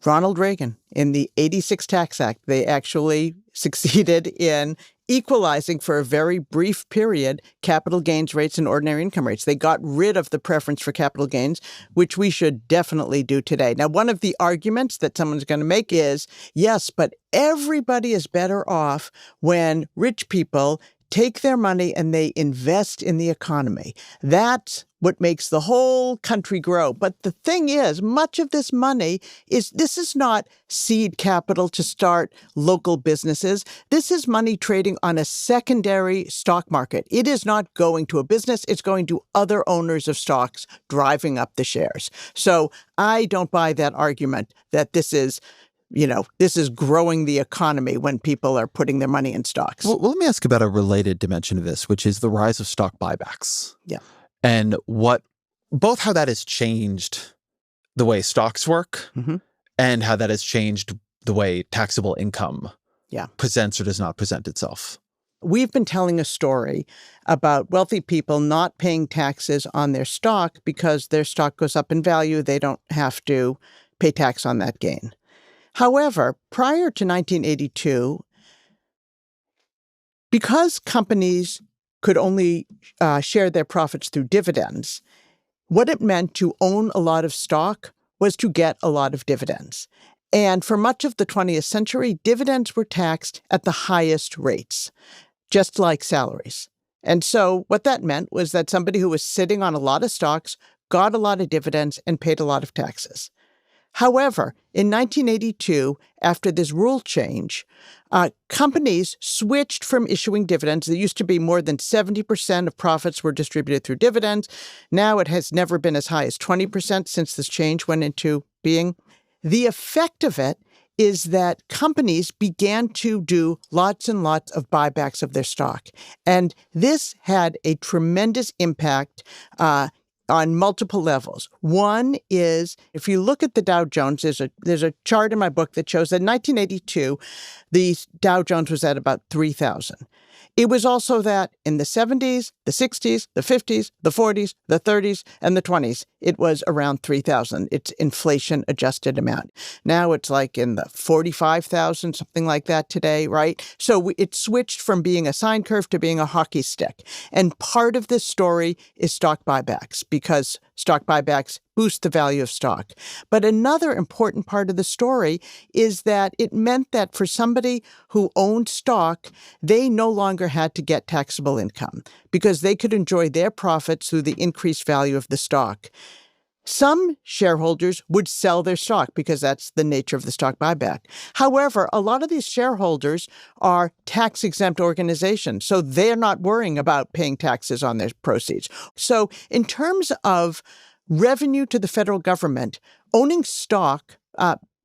S2: Ronald Reagan. In the 86 Tax Act, they actually succeeded in equalizing for a very brief period capital gains rates and ordinary income rates. They got rid of the preference for capital gains, which we should definitely do today. Now, one of the arguments that someone's going to make is, yes, but everybody is better off when rich people take their money and they invest in the economy. That's what makes the whole country grow. But the thing is, much of this money this is not seed capital to start local businesses. This is money trading on a secondary stock market. It is not going to a business. It's going to other owners of stocks driving up the shares. So I don't buy that argument that this is growing the economy when people are putting their money in stocks.
S1: Well, let me ask about a related dimension of this, which is the rise of stock buybacks.
S2: Yeah.
S1: And both how that has changed the way stocks work and how that has changed the way taxable income presents or does not present itself.
S2: We've been telling a story about wealthy people not paying taxes on their stock because their stock goes up in value. They don't have to pay tax on that gain. However, prior to 1982, because companies could only share their profits through dividends, what it meant to own a lot of stock was to get a lot of dividends. And for much of the 20th century, dividends were taxed at the highest rates, just like salaries. And so what that meant was that somebody who was sitting on a lot of stocks got a lot of dividends and paid a lot of taxes. However, in 1982, after this rule change, companies switched from issuing dividends. There used to be more than 70% of profits were distributed through dividends. Now it has never been as high as 20% since this change went into being. The effect of it is that companies began to do lots and lots of buybacks of their stock. And this had a tremendous impact on multiple levels. One is, if you look at the Dow Jones, there's a chart in my book that shows that in 1982, the Dow Jones was at about 3,000. It was also that in the 70s, the 60s, the 50s, the 40s, the 30s, and the 20s, it was around 3,000. It's inflation-adjusted amount. Now it's like in the 45,000, something like that today, right? So it switched from being a sine curve to being a hockey stick. And part of this story is stock buybacks, because stock buybacks boost the value of stock. But another important part of the story is that it meant that for somebody who owned stock, they no longer had to get taxable income because they could enjoy their profits through the increased value of the stock. Some shareholders would sell their stock because that's the nature of the stock buyback. However, a lot of these shareholders are tax-exempt organizations, so they're not worrying about paying taxes on their proceeds. So in terms of revenue to the federal government, owning stock,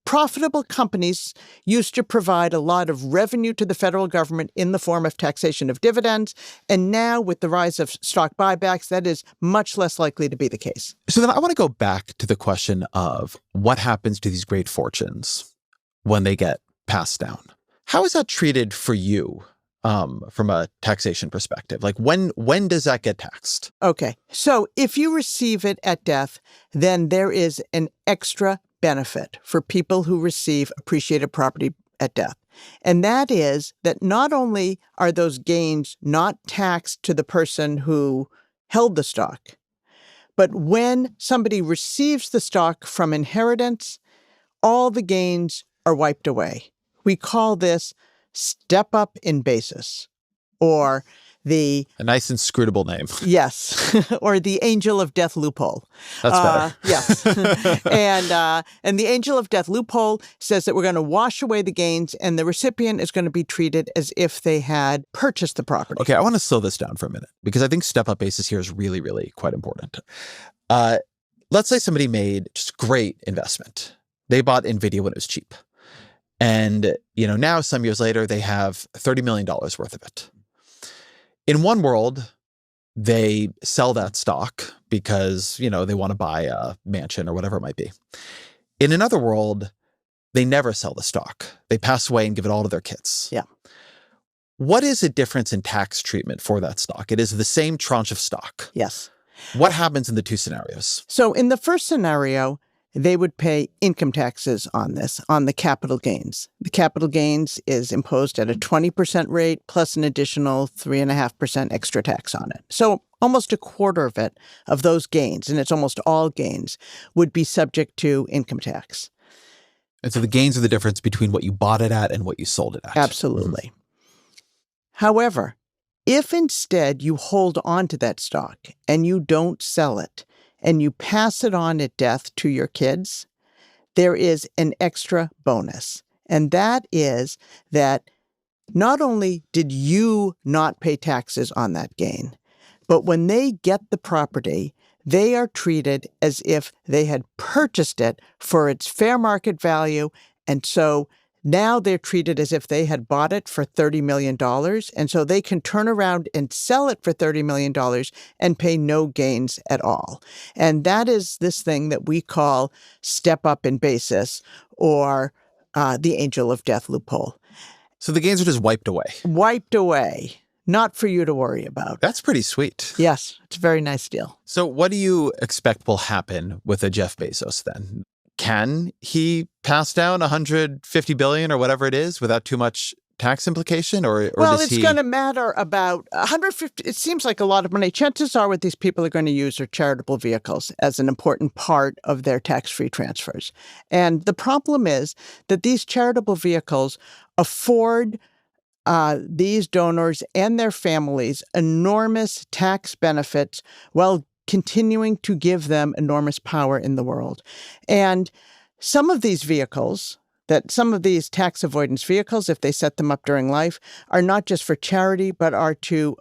S2: profitable companies used to provide a lot of revenue to the federal government in the form of taxation of dividends. And now with the rise of stock buybacks, that is much less likely to be the case.
S1: So then I want to go back to the question of what happens to these great fortunes when they get passed down. How is that treated for you from a taxation perspective? Like when does that get taxed?
S2: Okay. So if you receive it at death, then there is an extra benefit for people who receive appreciated property at death. And that is that not only are those gains not taxed to the person who held the stock, but when somebody receives the stock from inheritance, all the gains are wiped away. We call this step up in basis, or a
S1: nice inscrutable name.
S2: Yes, or the angel of death loophole.
S1: That's better.
S2: Yes, and the angel of death loophole says that we're going to wash away the gains, and the recipient is going to be treated as if they had purchased the property.
S1: Okay, I want to slow this down for a minute because I think step up basis here is really, really quite important. Let's say somebody made just a great investment. They bought NVIDIA when it was cheap, and now some years later they have $30 million worth of it. In one world, they sell that stock because, they want to buy a mansion or whatever it might be. In another world, they never sell the stock. They pass away and give it all to their kids.
S2: Yeah.
S1: What is the difference in tax treatment for that stock? It is the same tranche of stock.
S2: Yes.
S1: What happens in the two scenarios?
S2: So in the first scenario, they would pay income taxes on this, on the capital gains. The capital gains is imposed at a 20% rate plus an additional 3.5% extra tax on it. So almost a quarter of it, of those gains, and it's almost all gains, would be subject to income tax.
S1: And so the gains are the difference between what you bought it at and what you sold it at.
S2: Absolutely. However, if instead you hold on to that stock and you don't sell it and you pass it on at death to your kids, there is an extra bonus. And that is that not only did you not pay taxes on that gain, but when they get the property, they are treated as if they had purchased it for its fair market value. And so now they're treated as if they had bought it for $30 million. And so they can turn around and sell it for $30 million and pay no gains at all. And that is this thing that we call step up in basis, or the angel of death loophole.
S1: So the gains are just wiped away.
S2: Wiped away. Not for you to worry about.
S1: That's pretty sweet.
S2: Yes, it's a very nice deal.
S1: So what do you expect will happen with a Jeff Bezos then? Can he pass down $150 billion or whatever it is without too much tax implication, or
S2: well,
S1: does
S2: it's going to matter about 150. It seems like a lot of money. Chances are what these people are going to use are charitable vehicles as an important part of their tax-free transfers. And the problem is that these charitable vehicles afford these donors and their families enormous tax benefits while continuing to give them enormous power in the world. And some of these vehicles, some of these tax avoidance vehicles, if they set them up during life, are not just for charity, but are to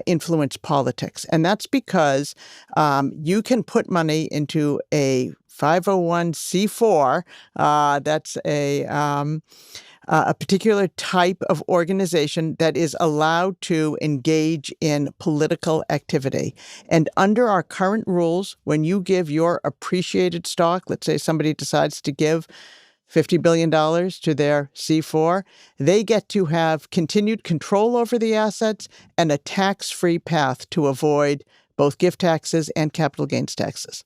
S2: influence politics. And that's because you can put money into a 501c4. That's a particular type of organization that is allowed to engage in political activity. And under our current rules, when you give your appreciated stock, let's say somebody decides to give $50 billion to their C4, they get to have continued control over the assets and a tax-free path to avoid both gift taxes and capital gains taxes.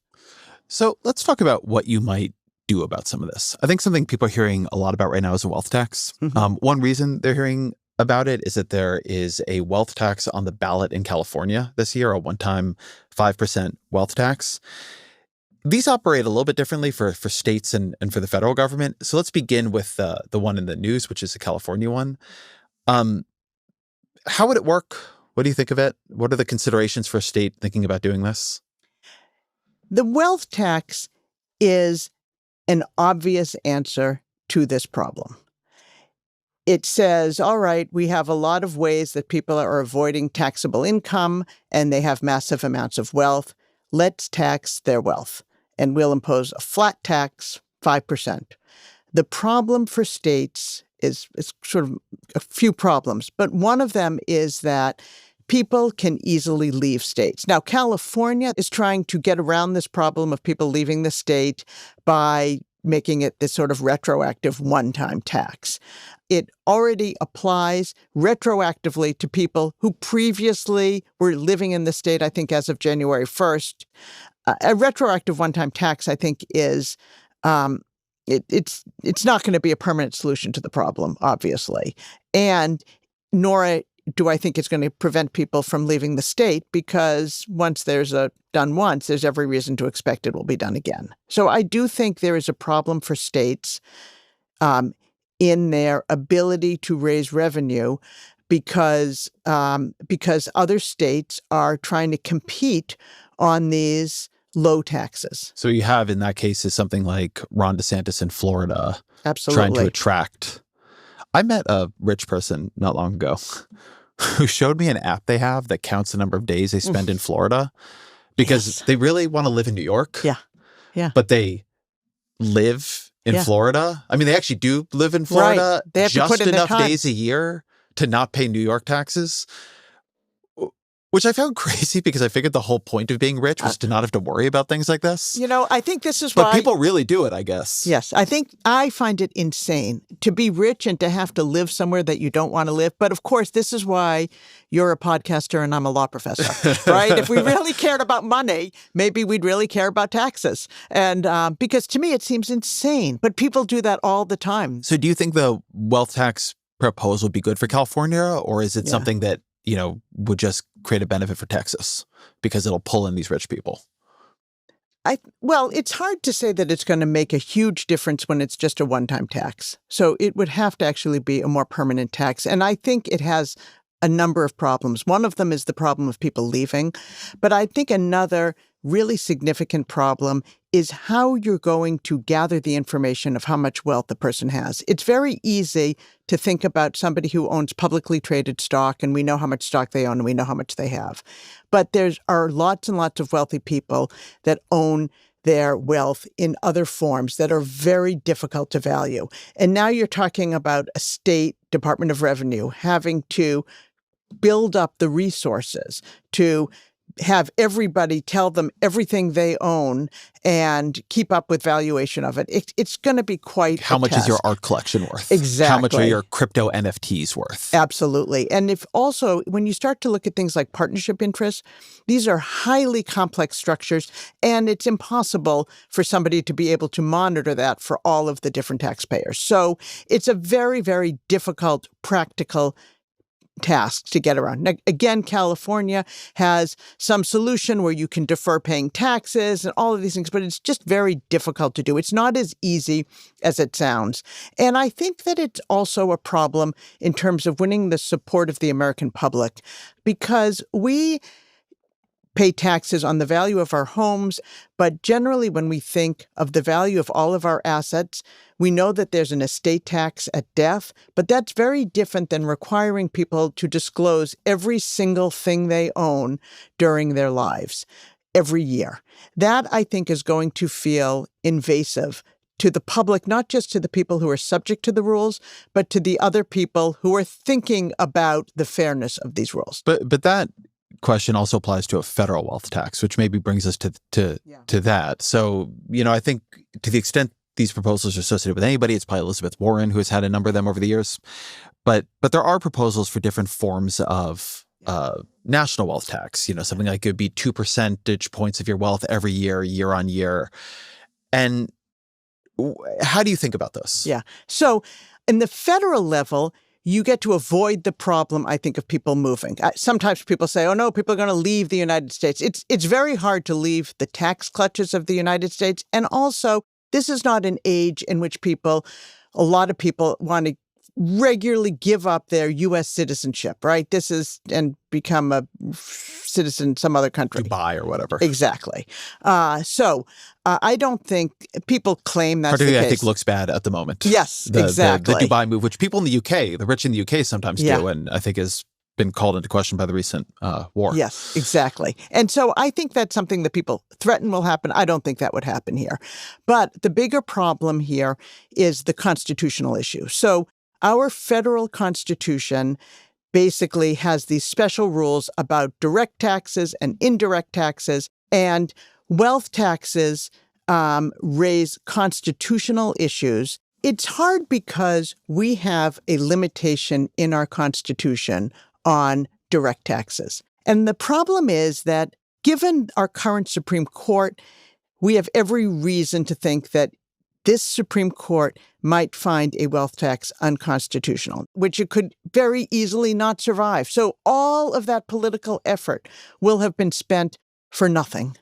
S1: So let's talk about what you might do about some of this. I think something people are hearing a lot about right now is a wealth tax.
S2: Mm-hmm.
S1: One reason they're hearing about it is that there is a wealth tax on the ballot in California this year, a one-time 5% wealth tax. These operate a little bit differently for states and for the federal government. So let's begin with the one in the news, which is the California one. How would it work? What do you think of it? What are the considerations for a state thinking about doing this?
S2: The wealth tax is an obvious answer to this problem. It says, all right, we have a lot of ways that people are avoiding taxable income and they have massive amounts of wealth. Let's tax their wealth. And we'll impose a flat tax, 5%. The problem for states is sort of a few problems, but one of them is that people can easily leave states. Now, California is trying to get around this problem of people leaving the state by making it this sort of retroactive one-time tax. It already applies retroactively to people who previously were living in the state, I think, as of January 1st. A retroactive one-time tax, I think, is it's not going to be a permanent solution to the problem, obviously. And nor do I think it's going to prevent people from leaving the state, because once there's done once, there's every reason to expect it will be done again. So I do think there is a problem for states in their ability to raise revenue because other states are trying to compete on these low taxes.
S1: So you have in that case is something like Ron DeSantis in Florida.
S2: Absolutely.
S1: Trying to attract. I met a rich person not long ago who showed me an app they have that counts the number of days they spend in Florida, because they really want to live in New York.
S2: Yeah. Yeah.
S1: But they live in Florida. I mean, they actually do live in Florida.
S2: Right. They have
S1: just
S2: to put in
S1: enough
S2: their time.
S1: days a year to not pay New York taxes. Which I found crazy because I figured the whole point of being rich was to not have to worry about things like this.
S2: I think this is
S1: But
S2: why
S1: people really do it, I guess.
S2: Yes, I find it insane to be rich and to have to live somewhere that you don't want to live. But of course, this is why you're a podcaster and I'm a law professor, right? If we really cared about money, maybe we'd really care about taxes. And because to me, it seems insane. But people do that all the time.
S1: So do you think the wealth tax proposal would be good for California, or is it something that, would just create a benefit for Texas because it'll pull in these rich people?
S2: Well, it's hard to say that it's going to make a huge difference when it's just a one-time tax. So it would have to actually be a more permanent tax. And I think it has a number of problems. One of them is the problem of people leaving. But I think another really significant problem is how you're going to gather the information of how much wealth the person has. It's very easy to think about somebody who owns publicly traded stock, and we know how much stock they own and we know how much they have. But there are lots and lots of wealthy people that own their wealth in other forms that are very difficult to value. And now you're talking about a state Department of Revenue having to build up the resources to have everybody tell them everything they own and keep up with valuation of it. It's going to be quite
S1: How much
S2: task.
S1: is your art collection worth?
S2: Exactly.
S1: How much are your crypto NFTs worth?
S2: Absolutely. And if also, when you start to look at things like partnership interests, these are highly complex structures, and it's impossible for somebody to be able to monitor that for all of the different taxpayers. So it's a very, very difficult, practical tasks to get around. Now, again, California has some solution where you can defer paying taxes and all of these things, but it's just very difficult to do. It's not as easy as it sounds. And I think that it's also a problem in terms of winning the support of the American public, because we pay taxes on the value of our homes, but generally when we think of the value of all of our assets, we know that there's an estate tax at death, but that's very different than requiring people to disclose every single thing they own during their lives every year. That, I think, is going to feel invasive to the public, not just to the people who are subject to the rules, but to the other people who are thinking about the fairness of these rules.
S1: But that question also applies to a federal wealth tax, which maybe brings us to that. So, I think to the extent these proposals are associated with anybody, it's probably Elizabeth Warren, who has had a number of them over the years. But there are proposals for different forms of national wealth tax. Something like it would be 2 percentage points of your wealth every year, year on year. And how do you think about this?
S2: Yeah. So in the federal level, you get to avoid the problem, I think, of people moving. Sometimes people say, oh, no, people are going to leave the United States. It's very hard to leave the tax clutches of the United States. And also, this is not an age in which a lot of people want to regularly give up their U.S. citizenship, right? And become a citizen in some other country.
S1: Dubai or whatever.
S2: Exactly. So I don't think people claim that's the case.
S1: I think looks bad at the moment.
S2: Yes, exactly.
S1: The Dubai move, which people in the UK, the rich in the UK sometimes do, and I think has been called into question by the recent war.
S2: Yes, exactly. And so I think that's something that people threaten will happen. I don't think that would happen here. But the bigger problem here is the constitutional issue. So our federal constitution basically has these special rules about direct taxes and indirect taxes, and wealth taxes raise constitutional issues. It's hard because we have a limitation in our Constitution on direct taxes. And the problem is that given our current Supreme Court, we have every reason to think that this Supreme Court might find a wealth tax unconstitutional, which it could very easily not survive. So all of that political effort will have been spent for nothing.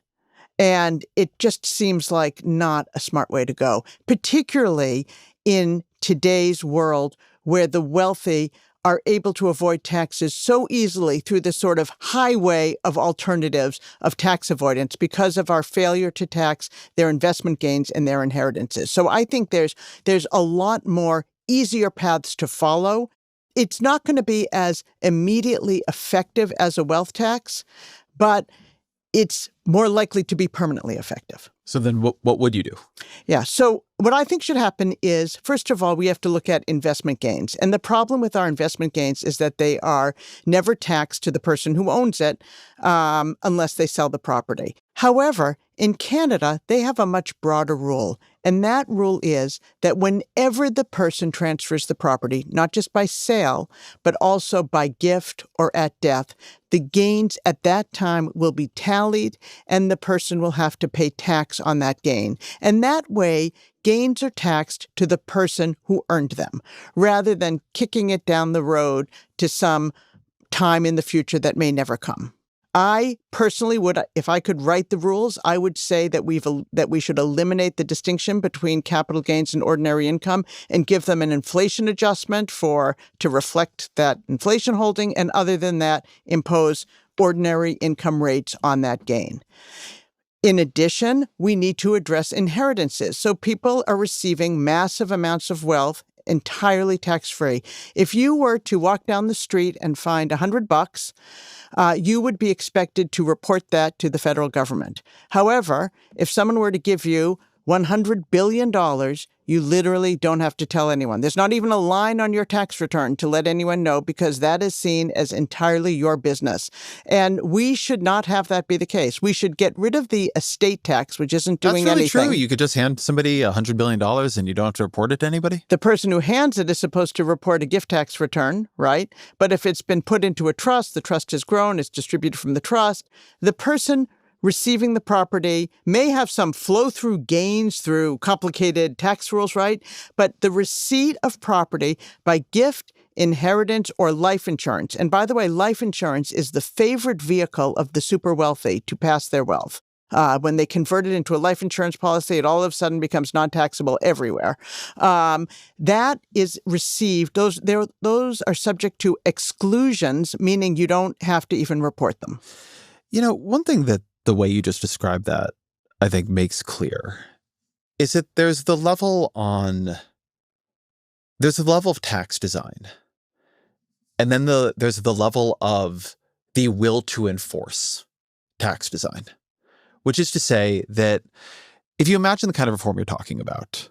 S2: And it just seems like not a smart way to go, particularly in today's world where the wealthy are able to avoid taxes so easily through the sort of highway of alternatives of tax avoidance because of our failure to tax their investment gains and their inheritances. So I think there's a lot more easier paths to follow. It's not going to be as immediately effective as a wealth tax, but it's more likely to be permanently effective.
S1: So then what would you do?
S2: Yeah. So what I think should happen is, first of all, we have to look at investment gains. And the problem with our investment gains is that they are never taxed to the person who owns it unless they sell the property. However, in Canada, they have a much broader rule. And that rule is that whenever the person transfers the property, not just by sale, but also by gift or at death, the gains at that time will be tallied and the person will have to pay tax on that gain. And that way, gains are taxed to the person who earned them, rather than kicking it down the road to some time in the future that may never come. I personally would, if I could write the rules, I would say that we should eliminate the distinction between capital gains and ordinary income and give them an inflation adjustment to reflect that inflation holding, and other than that, impose ordinary income rates on that gain. In addition, we need to address inheritances. So people are receiving massive amounts of wealth entirely tax-free. If you were to walk down the street and find $100, you would be expected to report that to the federal government. However, if someone were to give you $100 billion, you literally don't have to tell anyone. There's not even a line on your tax return to let anyone know, because that is seen as entirely your business. And we should not have that be the case. We should get rid of the estate tax, which isn't doing anything.
S1: That's really true. You could just hand somebody $100 billion and you don't have to report it to anybody?
S2: The person who hands it is supposed to report a gift tax return, right? But if it's been put into a trust, the trust has grown, it's distributed from the trust, the person receiving the property may have some flow-through gains through complicated tax rules, right? But the receipt of property by gift, inheritance, or life insurance, and by the way, life insurance is the favorite vehicle of the super wealthy to pass their wealth. When they convert it into a life insurance policy, it all of a sudden becomes non-taxable everywhere. That is received. Those are subject to exclusions, meaning you don't have to even report them.
S1: You know, one thing that the way you just described that, I think, makes clear is that there's the level of tax design. And then there's the level of the will to enforce tax design, which is to say that if you imagine the kind of reform you're talking about,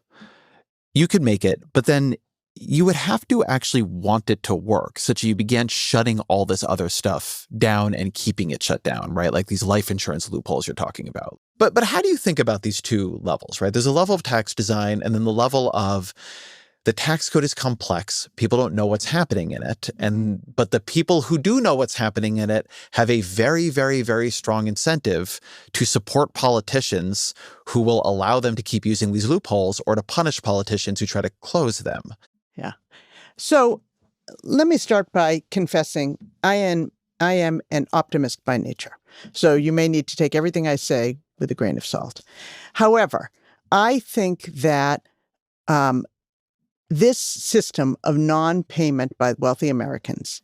S1: you could make it, but then you would have to actually want it to work, such that you began shutting all this other stuff down and keeping it shut down, right? Like these life insurance loopholes you're talking about. But how do you think about these two levels, right? There's a level of tax design and then the level of the tax code is complex. People don't know what's happening in it. But the people who do know what's happening in it have a very, very, very strong incentive to support politicians who will allow them to keep using these loopholes or to punish politicians who try to close them.
S2: Yeah. So let me start by confessing I am an optimist by nature. So you may need to take everything I say with a grain of salt. However, I think that this system of non-payment by wealthy Americans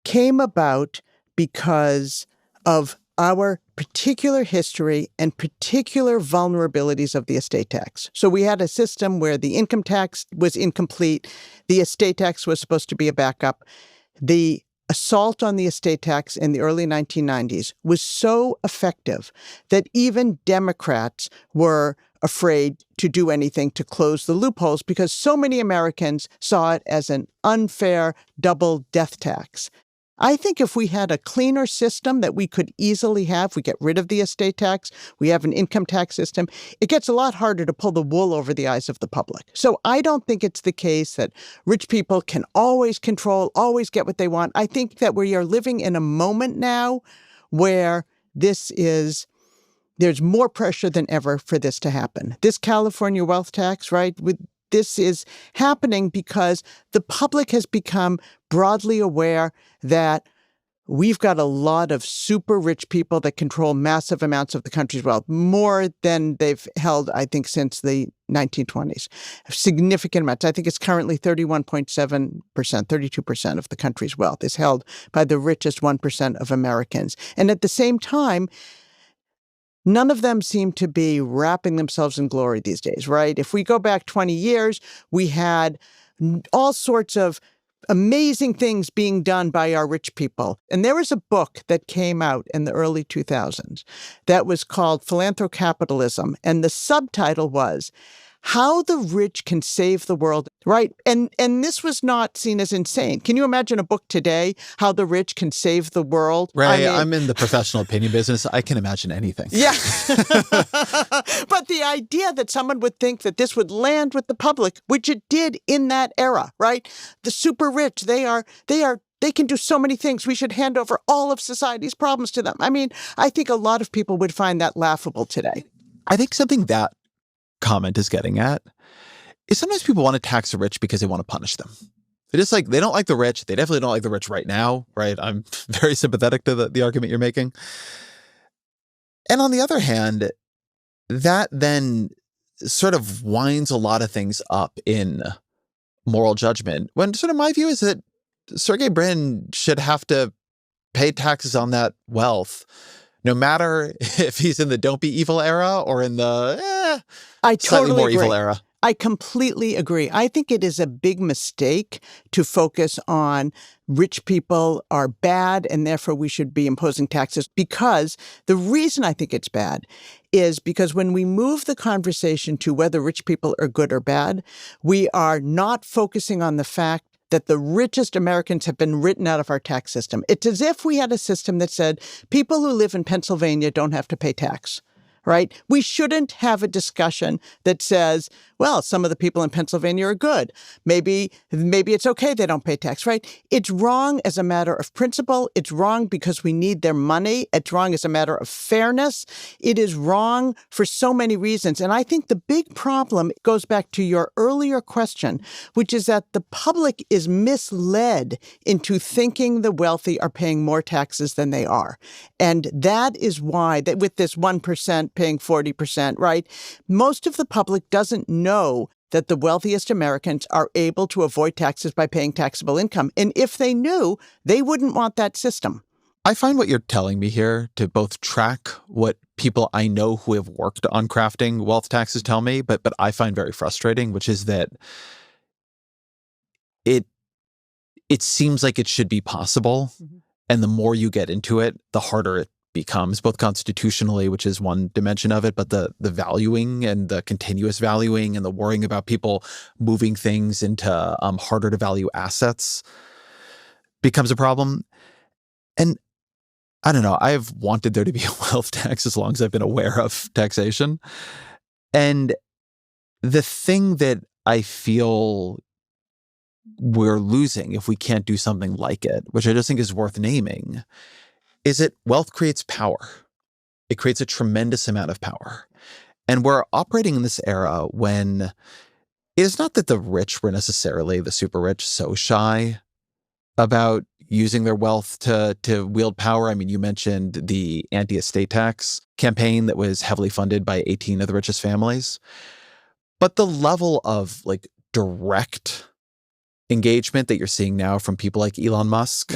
S2: came about because of our particular history and particular vulnerabilities of the estate tax. So we had a system where the income tax was incomplete. The estate tax was supposed to be a backup. The assault on the estate tax in the early 1990s was so effective that even Democrats were afraid to do anything to close the loopholes because so many Americans saw it as an unfair double death tax. I think if we had a cleaner system that we could easily have, we get rid of the estate tax, we have an income tax system, it gets a lot harder to pull the wool over the eyes of the public. So I don't think it's the case that rich people can always control, always get what they want. I think that we are living in a moment now where there's more pressure than ever for this to happen. This California wealth tax, right, this is happening because the public has become broadly aware that we've got a lot of super rich people that control massive amounts of the country's wealth, more than they've held, I think, since the 1920s. Significant amounts. I think it's currently 31.7%, 32% of the country's wealth is held by the richest 1% of Americans. And at the same time, none of them seem to be wrapping themselves in glory these days, right? If we go back 20 years, we had all sorts of amazing things being done by our rich people. And there was a book that came out in the early 2000s that was called Philanthrocapitalism. And the subtitle was How the Rich Can Save the World, right? And this was not seen as insane. Can you imagine a book today, How the Rich Can Save the World?
S1: Ray, I'm in the professional opinion business. I can imagine anything.
S2: Yeah. But the idea that someone would think that this would land with the public, which it did in that era, right? The super rich, they can do so many things. We should hand over all of society's problems to them. I mean, I think a lot of people would find that laughable today.
S1: I think something that comment is getting at is sometimes people want to tax the rich because they want to punish them. They don't like the rich. They definitely don't like the rich right now, right? I'm very sympathetic to the argument you're making. And on the other hand, that then sort of winds a lot of things up in moral judgment, when sort of my view is that Sergey Brin should have to pay taxes on that wealth, no matter if he's in the don't be evil era or in the slightly more evil era.
S2: I completely agree. I think it is a big mistake to focus on rich people are bad and therefore we should be imposing taxes, because the reason I think it's bad is because when we move the conversation to whether rich people are good or bad, we are not focusing on the fact that the richest Americans have been written out of our tax system. It's as if we had a system that said people who live in Pennsylvania don't have to pay tax, right? We shouldn't have a discussion that says, well, some of the people in Pennsylvania are good. Maybe it's okay they don't pay tax, right? It's wrong as a matter of principle. It's wrong because we need their money. It's wrong as a matter of fairness. It is wrong for so many reasons. And I think the big problem goes back to your earlier question, which is that the public is misled into thinking the wealthy are paying more taxes than they are. And that is why, that with this 1% paying 40%, right? Most of the public doesn't know that the wealthiest Americans are able to avoid taxes by paying taxable income. And if they knew, they wouldn't want that system.
S1: I find what you're telling me here to both track what people I know who have worked on crafting wealth taxes tell me, but I find very frustrating, which is that it seems like it should be possible. Mm-hmm. And the more you get into it, the harder it becomes, both constitutionally, which is one dimension of it, but the valuing and the continuous valuing and the worrying about people moving things into harder to value assets becomes a problem. And I don't know, I've wanted there to be a wealth tax as long as I've been aware of taxation. And the thing that I feel we're losing if we can't do something like it, which I just think is worth naming, is that wealth creates power. It creates a tremendous amount of power. And we're operating in this era when it is not that the rich were necessarily, the super rich, so shy about using their wealth to wield power. I mean, you mentioned the anti-estate tax campaign that was heavily funded by 18 of the richest families. But the level of like direct engagement that you're seeing now from people like Elon Musk,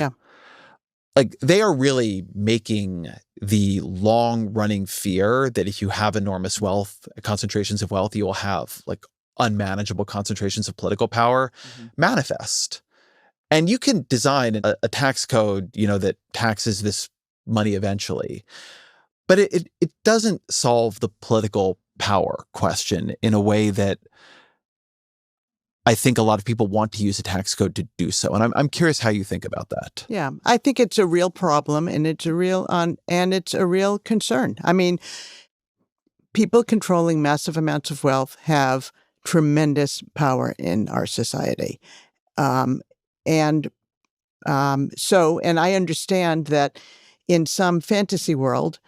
S1: like they are really making the long-running fear that if you have enormous wealth, concentrations of wealth, you will have like unmanageable concentrations of political power manifest. And you can design a tax code, that taxes this money eventually, but it doesn't solve the political power question in a way that I think a lot of people want to use a tax code to do so. And I'm curious how you think about that.
S2: Yeah, I think it's a real problem and it's a real concern. I mean, people controlling massive amounts of wealth have tremendous power in our society. And I understand that in some fantasy world,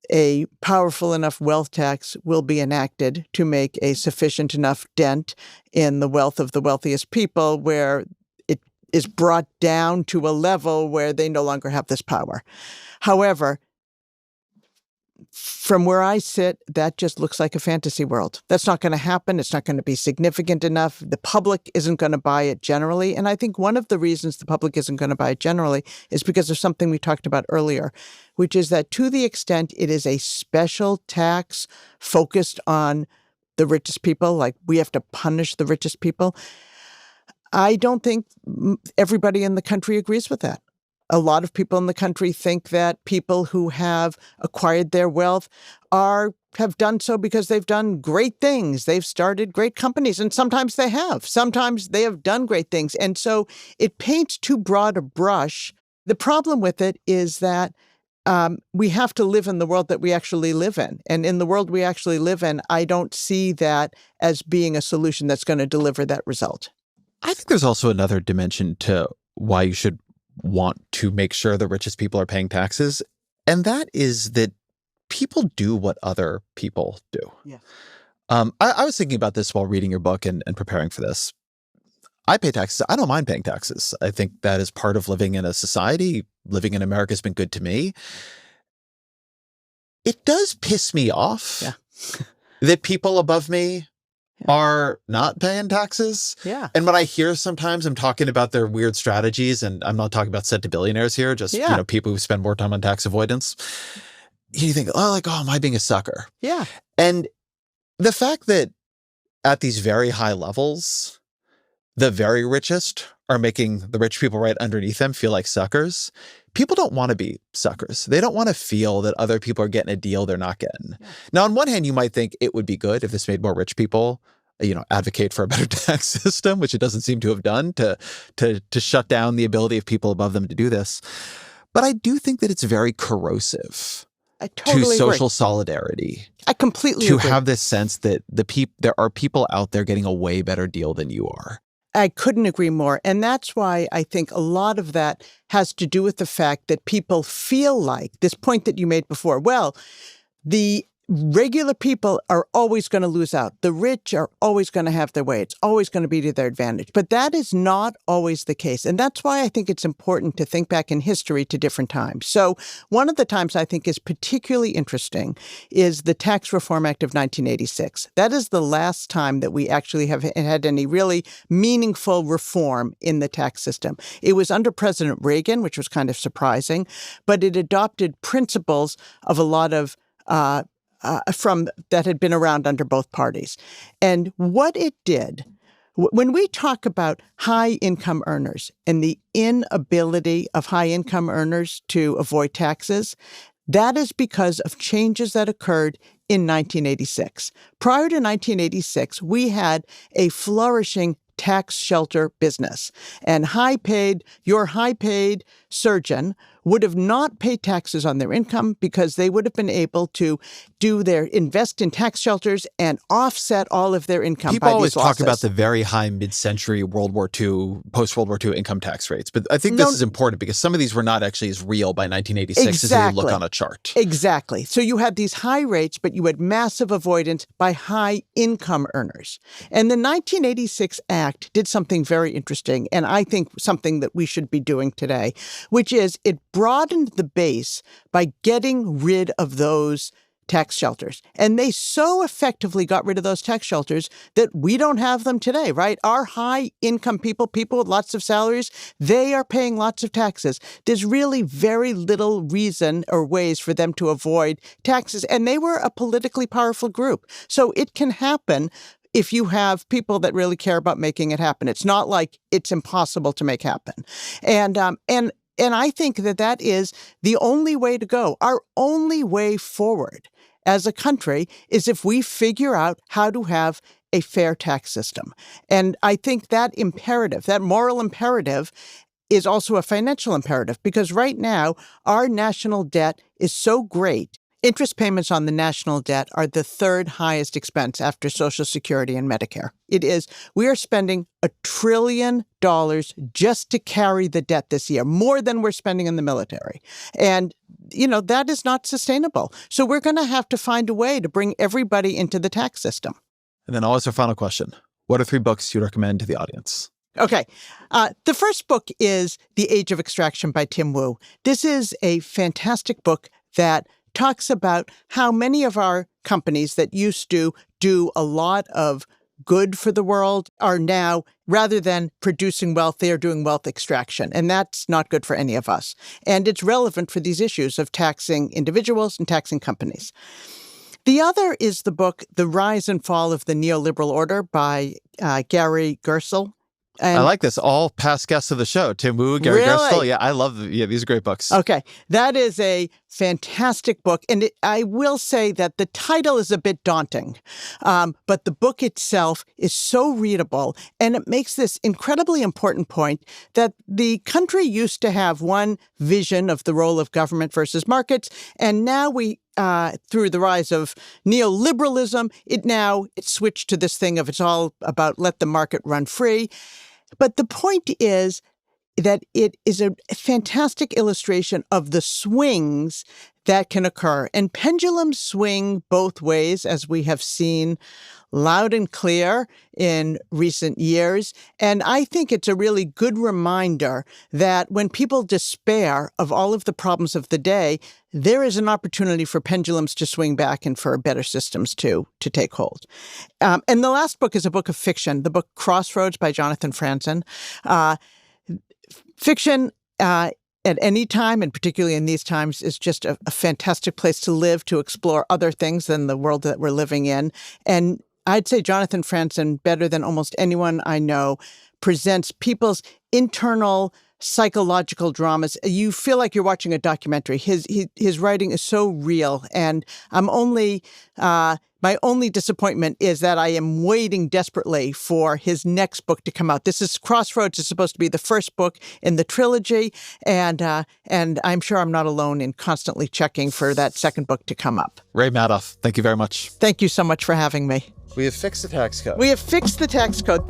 S2: a powerful enough wealth tax will be enacted to make a sufficient enough dent in the wealth of the wealthiest people where it is brought down to a level where they no longer have this power. However, from where I sit, that just looks like a fantasy world. That's not going to happen. It's not going to be significant enough. The public isn't going to buy it generally. And I think one of the reasons the public isn't going to buy it generally is because of something we talked about earlier, which is that to the extent it is a special tax focused on the richest people, like we have to punish the richest people, I don't think everybody in the country agrees with that. A lot of people in the country think that people who have acquired their wealth have done so because they've done great things. They've started great companies, and sometimes they have. Sometimes they have done great things. And so it paints too broad a brush. The problem with it is that we have to live in the world that we actually live in. And in the world we actually live in, I don't see that as being a solution that's going to deliver that result.
S1: I think there's also another dimension to why you should want to make sure the richest people are paying taxes. And that is that people do what other people do.
S2: Yeah.
S1: I was thinking about this while reading your book and preparing for this. I pay taxes. I don't mind paying taxes. I think that is part of living in a society. Living in America has been good to me. It does piss me off that people above me are not paying taxes.
S2: Yeah.
S1: And when I hear sometimes I'm talking about their weird strategies, and I'm not talking about centibillionaires here, just people who spend more time on tax avoidance, you think, oh, am I being a sucker?
S2: Yeah.
S1: And the fact that at these very high levels, the very richest are making the rich people right underneath them feel like suckers. People don't want to be suckers. They don't want to feel that other people are getting a deal they're not getting. Yeah. Now, on one hand, you might think it would be good if this made more rich people, advocate for a better tax system, which it doesn't seem to have done to shut down the ability of people above them to do this. But I do think that it's very corrosive to social solidarity.
S2: I completely agree.
S1: To have this sense that there are people out there getting a way better deal than you are.
S2: I couldn't agree more. And that's why I think a lot of that has to do with the fact that people feel like this point that you made before. Well, the regular people are always going to lose out. The rich are always going to have their way. It's always going to be to their advantage. But that is not always the case. And that's why I think it's important to think back in history to different times. So one of the times I think is particularly interesting is the Tax Reform Act of 1986. That is the last time that we actually have had any really meaningful reform in the tax system. It was under President Reagan, which was kind of surprising, but it adopted principles of a lot of from that had been around under both parties. And what it did, when we talk about high-income earners and the inability of high-income earners to avoid taxes, that is because of changes that occurred in 1986. Prior to 1986, we had a flourishing tax shelter business. And your high-paid surgeon would have not paid taxes on their income because they would have been able to invest in tax shelters and offset all of their income.
S1: People always talk about the very high mid-century World War II, post-World War II income tax rates. But I think this is important because some of these were not actually as real by 1986 as they look on a chart.
S2: Exactly. So you had these high rates, but you had massive avoidance by high income earners. And the 1986 Act did something very interesting, and I think something that we should be doing today, which is it broadened the base by getting rid of those tax shelters. And they so effectively got rid of those tax shelters that we don't have them today, right? Our high income people with lots of salaries, they are paying lots of taxes. There's really very little reason or ways for them to avoid taxes. And they were a politically powerful group. So it can happen if you have people that really care about making it happen. It's not like it's impossible to make happen. And I think that is the only way to go. Our only way forward as a country is if we figure out how to have a fair tax system. And I think that imperative, that moral imperative, is also a financial imperative because right now our national debt is so great. Interest payments on the national debt are the third highest expense after Social Security and Medicare. It is. We are spending $1 trillion just to carry the debt this year, more than we're spending in the military. And, that is not sustainable. So we're going to have to find a way to bring everybody into the tax system.
S1: And then always our final question. What are 3 books you recommend to the audience?
S2: Okay. The first book is The Age of Extraction by Tim Wu. This is a fantastic book that talks about how many of our companies that used to do a lot of good for the world are now, rather than producing wealth, they are doing wealth extraction. And that's not good for any of us. And it's relevant for these issues of taxing individuals and taxing companies. The other is the book, The Rise and Fall of the Neoliberal Order by Gary Gersel. And
S1: I like this. All past guests of the show, Tim Wu, Gary
S2: Really?
S1: Gerstle. Yeah, I love these are great books.
S2: Okay, that is a fantastic book. And I will say that the title is a bit daunting, but the book itself is so readable. And it makes this incredibly important point that the country used to have one vision of the role of government versus markets. And now through the rise of neoliberalism, it switched to this thing of it's all about let the market run free. But the point is that it is a fantastic illustration of the swings that can occur. And pendulums swing both ways, as we have seen loud and clear in recent years. And I think it's a really good reminder that when people despair of all of the problems of the day, there is an opportunity for pendulums to swing back and for better systems to take hold. And the last book is a book of fiction, the book Crossroads by Jonathan Franzen. Fiction at any time, and particularly in these times, is just a fantastic place to live, to explore other things than the world that we're living in. And I'd say Jonathan Franzen, better than almost anyone I know, presents people's internal psychological dramas. You feel like you're watching a documentary. His writing is so real, and my only disappointment is that I am waiting desperately for his next book to come out. Crossroads is supposed to be the first book in the trilogy, and I'm sure I'm not alone in constantly checking for that second book to come up.
S1: Ray Madoff, thank you very much.
S2: Thank you so much for having me.
S1: We have fixed the tax code.
S2: We have fixed the tax code.